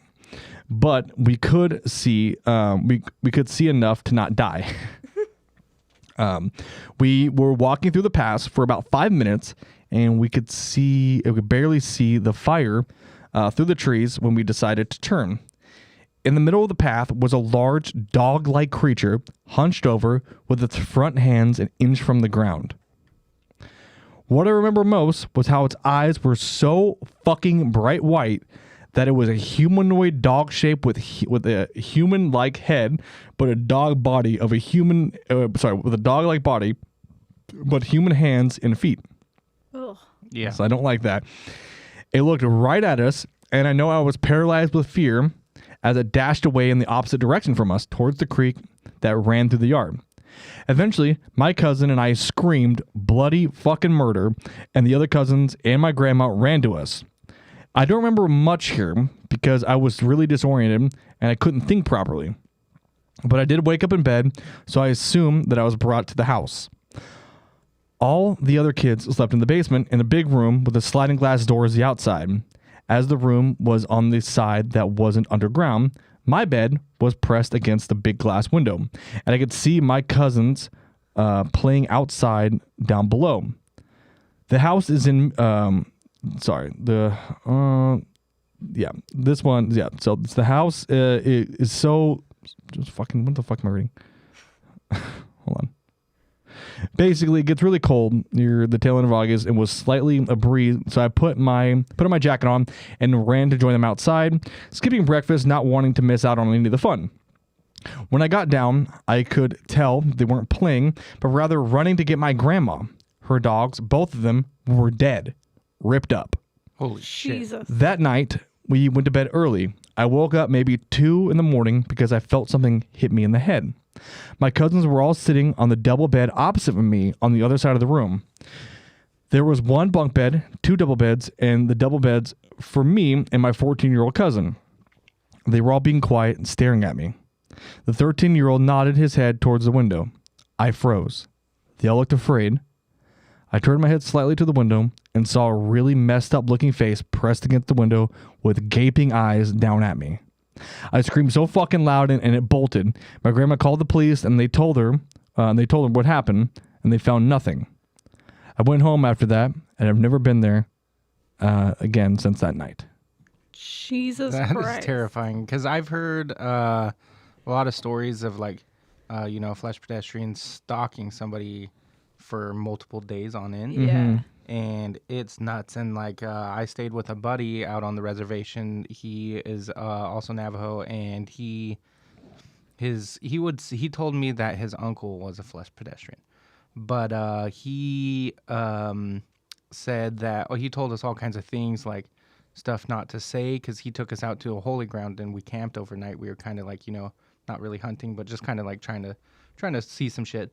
but we could see we could see enough to not die. We were walking through the pass for about 5 minutes, and we could barely see the fire through the trees when we decided to turn. In the middle of the path was a large dog-like creature hunched over with its front hands an inch from the ground. What I remember most was how its eyes were so fucking bright white that it was a humanoid dog shape with a human-like head, but a dog body of a human. With a dog-like body, but human hands and feet. Oh. Yeah. So I don't like that. It looked right at us, and I know I was paralyzed with fear as it dashed away in the opposite direction from us towards the creek that ran through the yard. Eventually, my cousin and I screamed bloody fucking murder, and the other cousins and my grandma ran to us. I don't remember much here because I was really disoriented and I couldn't think properly. But I did wake up in bed, so I assumed that I was brought to the house. All the other kids slept in the basement in a big room with the sliding glass doors the outside. As the room was on the side that wasn't underground, my bed was pressed against the big glass window, and I could see my cousins playing outside down below. The house is in, this one, so the house is so, just fucking, what the fuck am I reading? Hold on. Basically, it gets really cold near the tail end of August and was slightly a breeze, so I put on my jacket on and ran to join them outside, skipping breakfast, not wanting to miss out on any of the fun. When I got down, I could tell they weren't playing, but rather running to get my grandma. Her dogs, both of them, were dead, ripped up. Holy shit. Jesus. That night, we went to bed early. I woke up maybe 2 a.m. because I felt something hit me in the head. My cousins were all sitting on the double bed opposite of me on the other side of the room. There was one bunk bed, 2 double beds, and the double beds for me and my 14-year-old cousin. They were all being quiet and staring at me. The 13-year-old nodded his head towards the window. I froze. They all looked afraid. I turned my head slightly to the window and saw a really messed up looking face pressed against the window with gaping eyes down at me. I screamed so fucking loud and it bolted. My grandma called the police and they told her what happened, and they found nothing. I went home after that, and I've never been there again since that night. Jesus That Christ. is terrifying, because I've heard a lot of stories of flesh pedestrians stalking somebody for multiple days on end. Yeah. And it's nuts. And I stayed with a buddy out on the reservation. He is also Navajo, and he told me that his uncle was a flesh pedestrian, but he said that he told us all kinds of things, like stuff not to say, because he took us out to a holy ground and we camped overnight. We were kind of not really hunting, but just kind of trying to see some shit.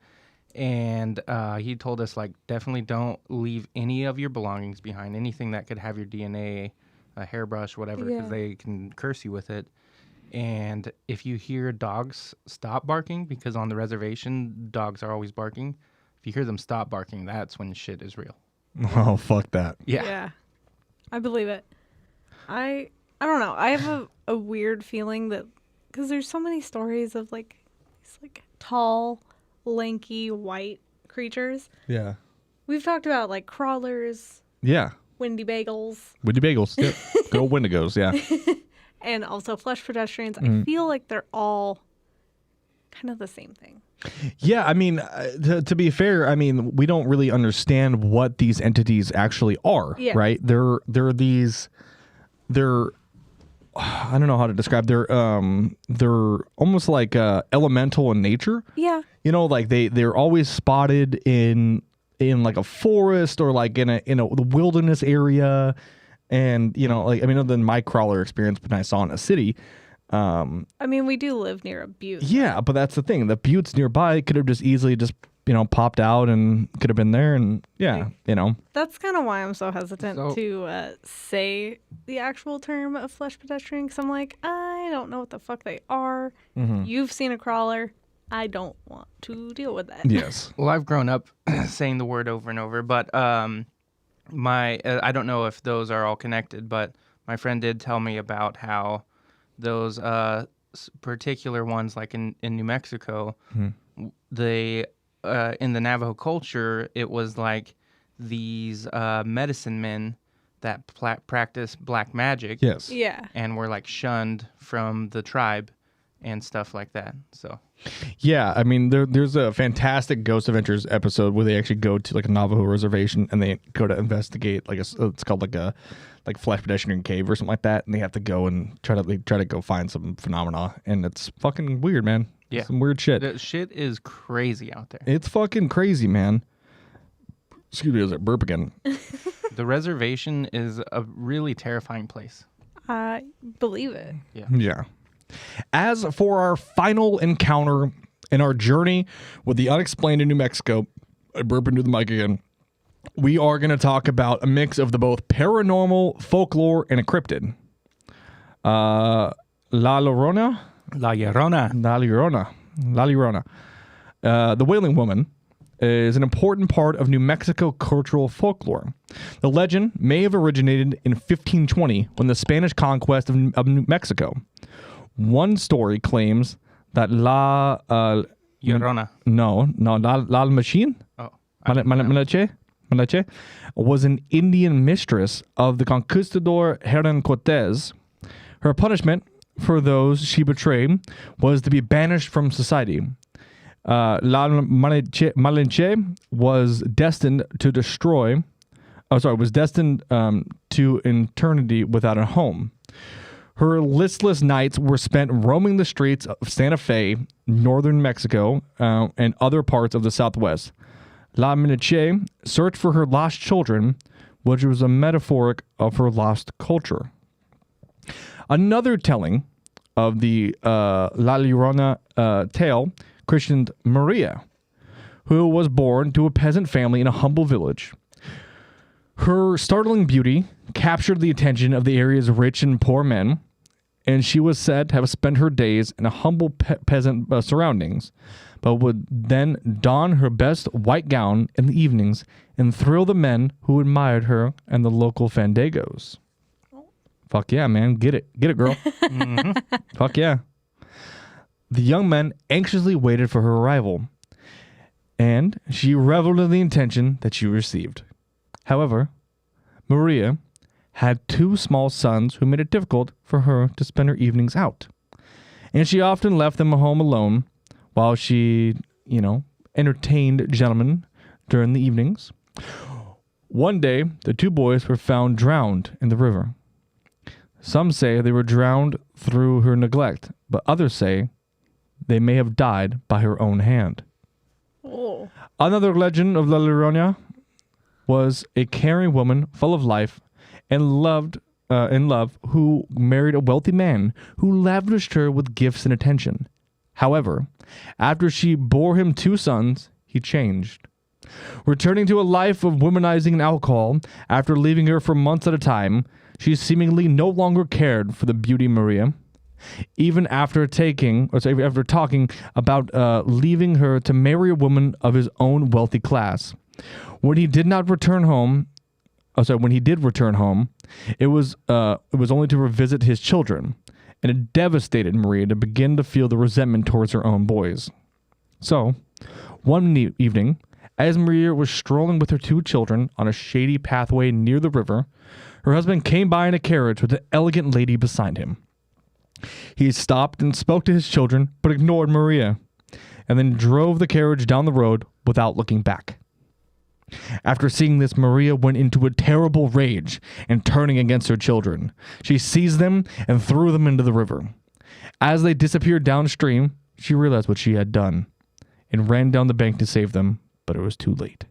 And he told us, definitely don't leave any of your belongings behind, anything that could have your DNA, a hairbrush, whatever, because they can curse you with it. And if you hear dogs stop barking, because on the reservation, dogs are always barking. If you hear them stop barking, that's when shit is real. Oh, fuck that. Yeah. I believe it. I don't know. I have a weird feeling that, because there's so many stories of these tall, lanky, white creatures. Yeah. We've talked about crawlers, Yeah. windy bagels, Windy bagels. Yep. Good old Wendigos, yeah. and also flesh pedestrians. I feel like they're all kind of the same thing. Yeah, I mean, to be fair, I mean, we don't really understand what these entities actually are, right? They're I don't know how to describe. They're almost like elemental in nature. Yeah. They're always spotted in a forest or in a wilderness area, and other than my crawler experience when I saw in a city. I mean, we do live near a butte. Yeah, but that's the thing. The buttes nearby could have just easily popped out and could have been there, and That's kind of why I'm so hesitant to say the actual term of flesh pedestrian, because I'm like, I don't know what the fuck they are. You've seen a crawler. I don't want to deal with that. Yes. Well, I've grown up saying the word over and over, but I don't know if those are all connected, but my friend did tell me about how those particular ones, like in New Mexico, they in the Navajo culture, it was like these medicine men that practice black magic. Yes. Yeah. And were shunned from the tribe and stuff like that. So. Yeah, I mean, there's a fantastic Ghost Adventures episode where they actually go to a Navajo reservation and they go to investigate it's called a flesh pedestrian cave or something like that, and they have to go and try to go find some phenomena, and it's fucking weird, man. Yeah, some weird shit. The shit is crazy out there. It's fucking crazy, man. Excuse me, as I burp again. The reservation is a really terrifying place. I believe it. Yeah. As for our final encounter in our journey with the unexplained in New Mexico, I burp into the mic again. We are going to talk about a mix of the both paranormal, folklore, and a cryptid. La Llorona. The Wailing Woman is an important part of New Mexico cultural folklore. The legend may have originated in 1520 when the Spanish conquest of New Mexico. One story claims that La Llorona. La Machine? Oh. Malache was an Indian mistress of the conquistador Hernán Cortés. Her punishment for those she betrayed was to be banished from society. La Malinche was destined to eternity without a home. Her listless nights were spent roaming the streets of Santa Fe, northern Mexico, and other parts of the Southwest. La Malinche searched for her lost children, which was a metaphoric of her lost culture. Another telling of the La Llorona tale christened Maria, who was born to a peasant family in a humble village. Her startling beauty captured the attention of the area's rich and poor men, and she was said to have spent her days in a humble peasant surroundings, but would then don her best white gown in the evenings and thrill the men who admired her and the local fandangos. Fuck yeah, man. Get it, girl. Mm-hmm. Fuck yeah. The young men anxiously waited for her arrival, and she reveled in the attention that she received. However, Maria had 2 small sons who made it difficult for her to spend her evenings out, and she often left them home alone while she, entertained gentlemen during the evenings. One day, the 2 boys were found drowned in the river. Some say they were drowned through her neglect, but others say they may have died by her own hand. Oh. Another legend of La Llorona was a caring woman full of life and in love who married a wealthy man who lavished her with gifts and attention. However, after she bore him 2 sons, he changed. Returning to a life of womanizing and alcohol, after leaving her for months at a time, she seemingly no longer cared for the beauty Maria. Even after talking about leaving her to marry a woman of his own wealthy class. When he did return home, it was only to revisit his children, and it devastated Maria to begin to feel the resentment towards her own boys. So, one evening, as Maria was strolling with her 2 children on a shady pathway near the river, her husband came by in a carriage with an elegant lady beside him. He stopped and spoke to his children, but ignored Maria, and then drove the carriage down the road without looking back. After seeing this, Maria went into a terrible rage and turning against her children. She seized them and threw them into the river. As they disappeared downstream, she realized what she had done and ran down the bank to save them, but it was too late.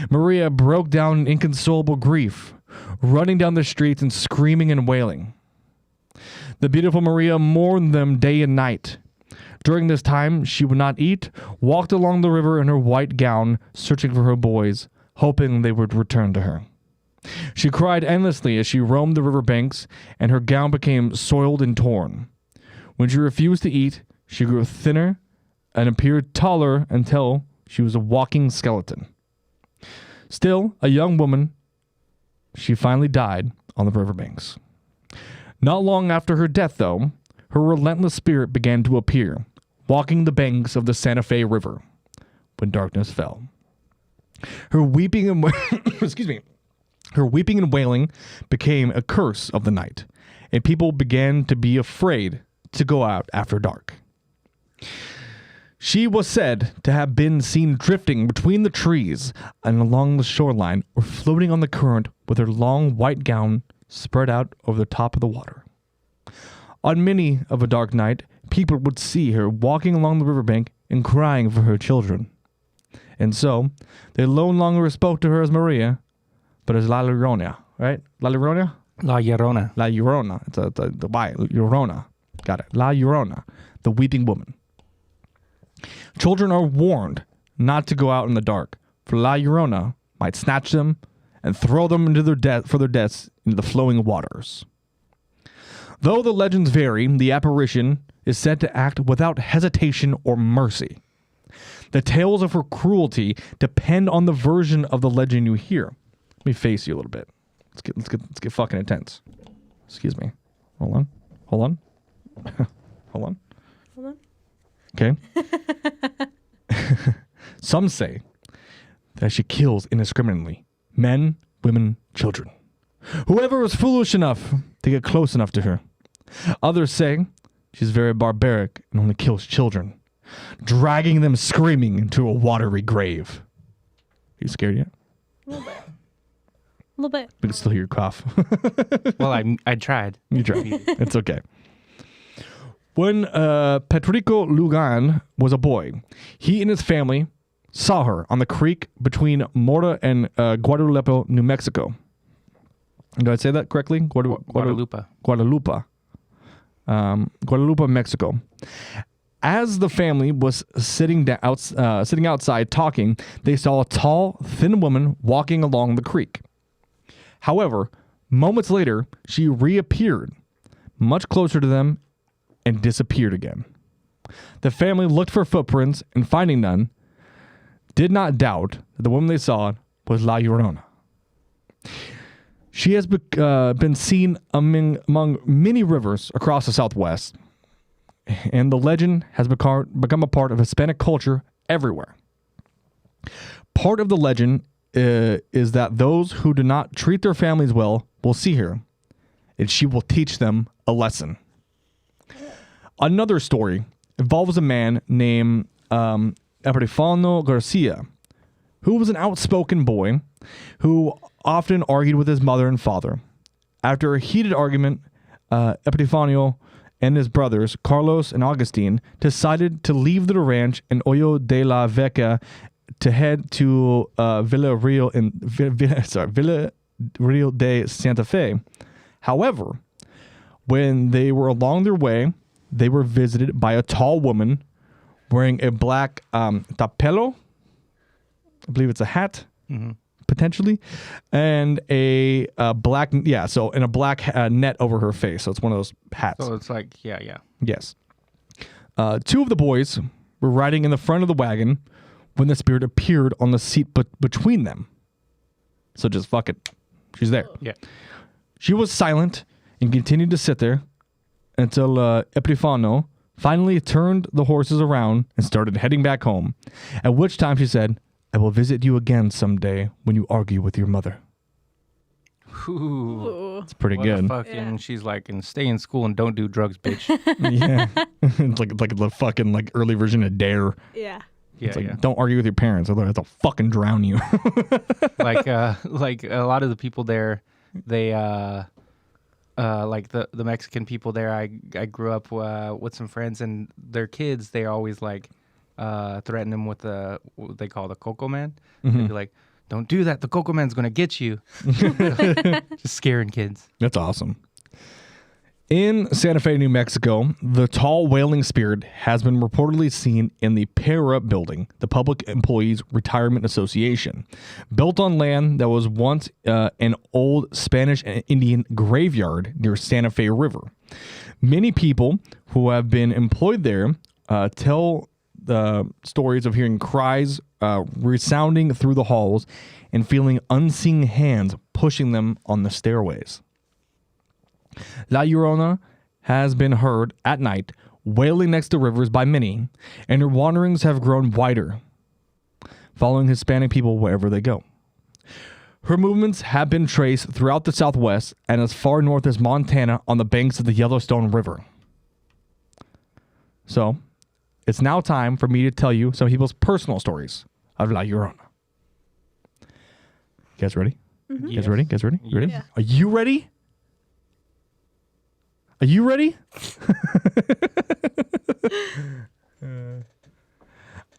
Maria broke down in inconsolable grief, running down the streets and screaming and wailing. The beautiful Maria mourned them day and night. During this time, she would not eat, walked along the river in her white gown, searching for her boys, hoping they would return to her. She cried endlessly as she roamed the river banks, and her gown became soiled and torn. When she refused to eat, she grew thinner and appeared taller until she was a walking skeleton. Still a young woman, she finally died on the riverbanks. Not long after her death, though, her relentless spirit began to appear, walking the banks of the Santa Fe River when darkness fell. Her weeping and her weeping and wailing became a curse of the night, and people began to be afraid to go out after dark. She was said to have been seen drifting between the trees and along the shoreline, or floating on the current with her long white gown spread out over the top of the water. On many of a dark night, people would see her walking along the riverbank and crying for her children. And so, they no longer spoke to her as Maria, but as La Llorona, right? La Llorona? La Llorona. La Llorona. It's the Y, Llorona. Got it. La Llorona, the weeping woman. Children are warned not to go out in the dark, for La Llorona might snatch them and throw them into their deaths into the flowing waters. Though the legends vary, the apparition is said to act without hesitation or mercy. The tales of her cruelty depend on the version of the legend you hear. Let me face you a little bit. Let's get fucking intense. Excuse me. Hold on. Hold on. Hold on. Okay. Some say that she kills indiscriminately men, women, children. Whoever is foolish enough to get close enough to her. Others say she's very barbaric and only kills children, dragging them screaming into a watery grave. Are you scared yet? A little bit. A little bit. We can still hear your cough. Well, I tried. You tried. It's okay. When Patrico Lugan was a boy, he and his family saw her on the creek between Mora and Guadalupe, New Mexico. Did I say that correctly? Guadalupe. Guadalupe, Mexico. As the family was sitting outside talking, they saw a tall, thin woman walking along the creek. However, moments later, she reappeared much closer to them and disappeared again. The family looked for footprints and finding none, did not doubt that the woman they saw was La Llorona. She has been seen among many rivers across the Southwest, and the legend has become a part of Hispanic culture everywhere. Part of the legend is that those who do not treat their families well will see her, and she will teach them a lesson. Another story involves a man named Epifano Garcia, who was an outspoken boy who often argued with his mother and father. After a heated argument, Epifanio and his brothers, Carlos and Augustine, decided to leave the ranch in Hoyo de la Vega to head to Villa Real de Santa Fe. However, when they were along their way, they were visited by a tall woman wearing a black tapelo. I believe it's a hat, potentially, and a black, and a black net over her face. So it's one of those hats. So it's like, yeah. Yes. Two of the boys were riding in the front of the wagon when the spirit appeared on the seat between them. So just fuck it. She's there. Yeah. She was silent and continued to sit there until Epifano finally turned the horses around and started heading back home, at which time she said, "I will visit you again someday when you argue with your mother." Ooh. It's pretty What good. Fucking, she's like, and stay in school and don't do drugs, bitch. Yeah. It's like the fucking early version of Dare. Yeah. It's don't argue with your parents, otherwise they'll fucking drown you. like a lot of the people there, they like the Mexican people there. I grew up with some friends, and their kids, they always threaten them with what they call the Coco Man. They'd be like, "Don't do that. The Coco Man's gonna get you." Just scaring kids. That's awesome. In Santa Fe, New Mexico, the tall wailing spirit has been reportedly seen in the PERA building, the Public Employees Retirement Association, built on land that was once an old Spanish and Indian graveyard near Santa Fe River. Many people who have been employed there tell the stories of hearing cries resounding through the halls and feeling unseen hands pushing them on the stairways. La Llorona has been heard at night wailing next to rivers by many, and her wanderings have grown wider, following Hispanic people wherever they go. Her movements have been traced throughout the Southwest and as far north as Montana on the banks of the Yellowstone River. So, it's now time for me to tell you some people's personal stories of La Llorona. You guys ready? Mm-hmm. You guys ready? You guys ready? You ready? Yeah. Are you ready? Are you ready?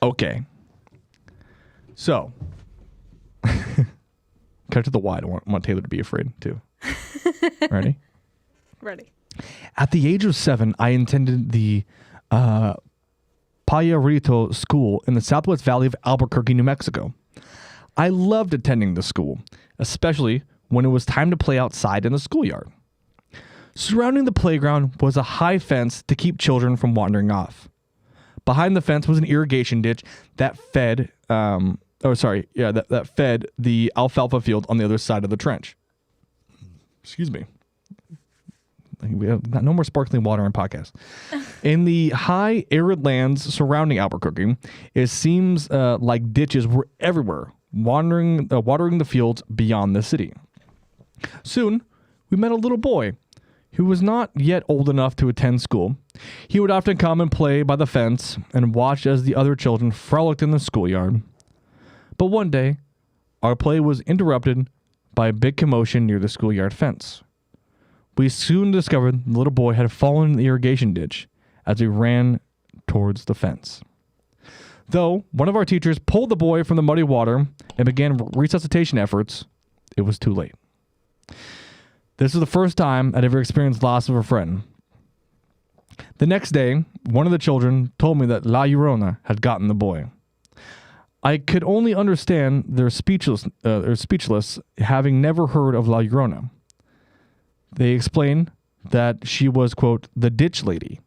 Okay. So, cut to the wide. I want Taylor to be afraid too. Ready? Ready. At the age of 7, I attended the Payarito School in the Southwest Valley of Albuquerque, New Mexico. I loved attending the school, especially when it was time to play outside in the schoolyard. Surrounding the playground was a high fence to keep children from wandering off. Behind the fence was an irrigation ditch that fed, that fed the alfalfa field on the other side of the trench. Excuse me. We have got no more sparkling water on podcast. In the high arid lands surrounding Albuquerque, it seems like ditches were everywhere, watering the fields beyond the city. Soon, we met a little boy who was not yet old enough to attend school. He would often come and play by the fence and watch as the other children frolicked in the schoolyard. But one day, our play was interrupted by a big commotion near the schoolyard fence. We soon discovered the little boy had fallen in the irrigation ditch as we ran towards the fence. Though one of our teachers pulled the boy from the muddy water and began resuscitation efforts, it was too late. This was the first time I'd ever experienced loss of a friend. The next day, one of the children told me that La Llorona had gotten the boy. I could only understand their speechless, having never heard of La Llorona. They explained that she was, quote, the ditch lady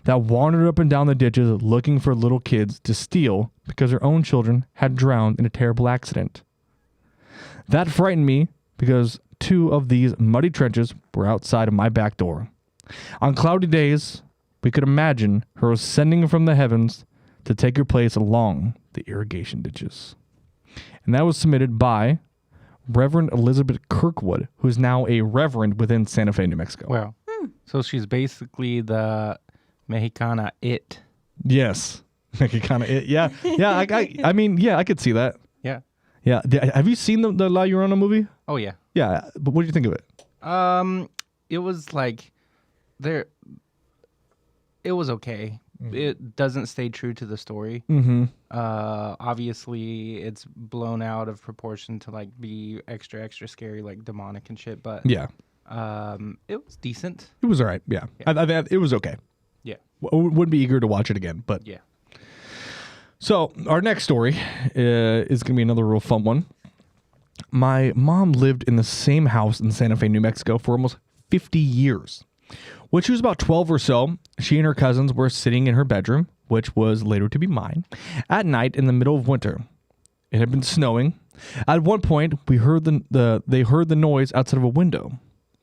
that wandered up and down the ditches looking for little kids to steal because her own children had drowned in a terrible accident. That frightened me because 2 of these muddy trenches were outside of my back door. On cloudy days, we could imagine her ascending from the heavens to take her place along the irrigation ditches. And that was submitted by Reverend Elizabeth Kirkwood, who is now a reverend within Santa Fe, New Mexico. Wow. So she's basically the Mexicana it. Yes. Mexicana it. Yeah. Yeah. I mean, yeah, I could see that. Yeah. Yeah. Have you seen the La Llorona movie? Oh, yeah. Yeah. But what did you think of it? It was like it was okay. It doesn't stay true to the story. Mm-hmm. Obviously, it's blown out of proportion to like be extra scary, like demonic and shit. But Yeah. it was decent. It was all right. Yeah. It was okay. Yeah. Wouldn't be eager to watch it again, but Yeah. So our next story is going to be another real fun one. My mom lived in the same house in Santa Fe, New Mexico for almost 50 years. When she was about 12 or so, she and her cousins were sitting in her bedroom, which was later to be mine, at night in the middle of winter. It had been snowing. At one point, they heard the noise outside of a window.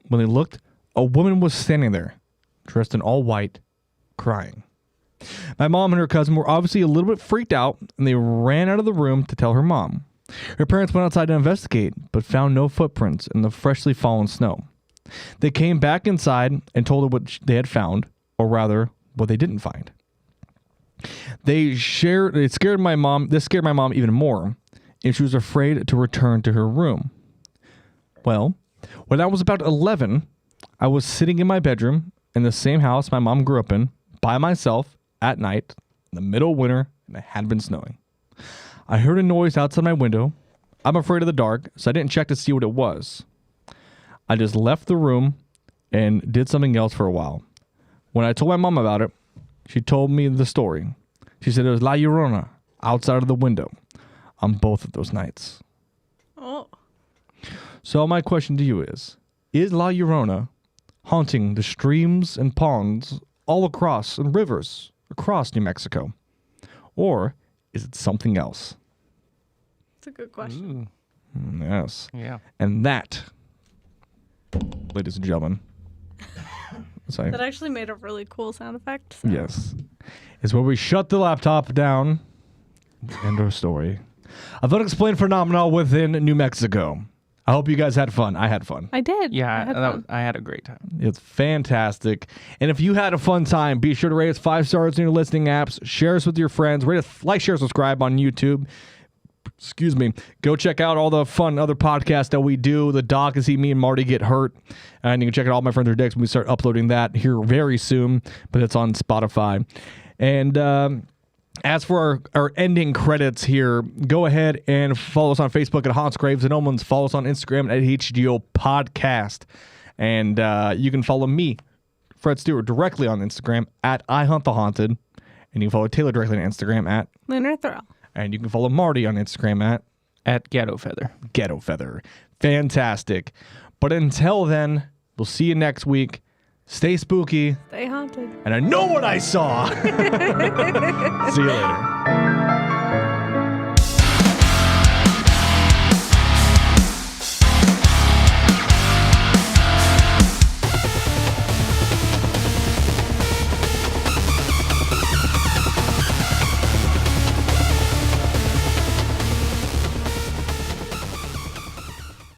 When they looked, a woman was standing there, dressed in all white, crying. My mom and her cousin were obviously a little bit freaked out, and they ran out of the room to tell her mom. Her parents went outside to investigate, but found no footprints in the freshly fallen snow. They came back inside and told her what they had found, or rather, what they didn't find. This scared my mom even more, and she was afraid to return to her room. Well, when I was about 11, I was sitting in my bedroom in the same house my mom grew up in, by myself, at night, in the middle of winter, and it had been snowing. I heard a noise outside my window. I'm afraid of the dark, so I didn't check to see what it was. I just left the room and did something else for a while. When I told my mom about it, she told me the story. She said it was La Llorona outside of the window on both of those nights. Oh. So my question to you is La Llorona haunting the streams and ponds all across and rivers across New Mexico? Or is it something else? That's a good question. Ooh. Yes. Yeah. And that, ladies and gentlemen, sorry. That actually made a really cool sound effect. So. Yes. Is where we shut the laptop down. End of story. Of unexplained phenomena within New Mexico. I hope you guys had fun. I had fun. I did. Yeah, I had a great time. It's fantastic. And if you had a fun time, be sure to rate us 5 stars in your listening apps. Share us with your friends. Rate us, like, share, subscribe on YouTube. Excuse me. Go check out all the fun other podcasts that we do. The doc is me and Marty get hurt. And you can check out All My Friends Are Dicks when we start uploading that here very soon. But it's on Spotify. And as for our ending credits here, go ahead and follow us on Facebook at Haunts, Graves, and Omens. Follow us on Instagram at H.G.O Podcast. And you can follow me, Fred Stewart, directly on Instagram at IHuntTheHaunted. And you can follow Taylor directly on Instagram at Lunar Thrill. And you can follow Marty on Instagram at Ghetto Feather. Ghetto Feather. Fantastic. But until then, we'll see you next week. Stay spooky. Stay haunted. And I know what I saw. See you later.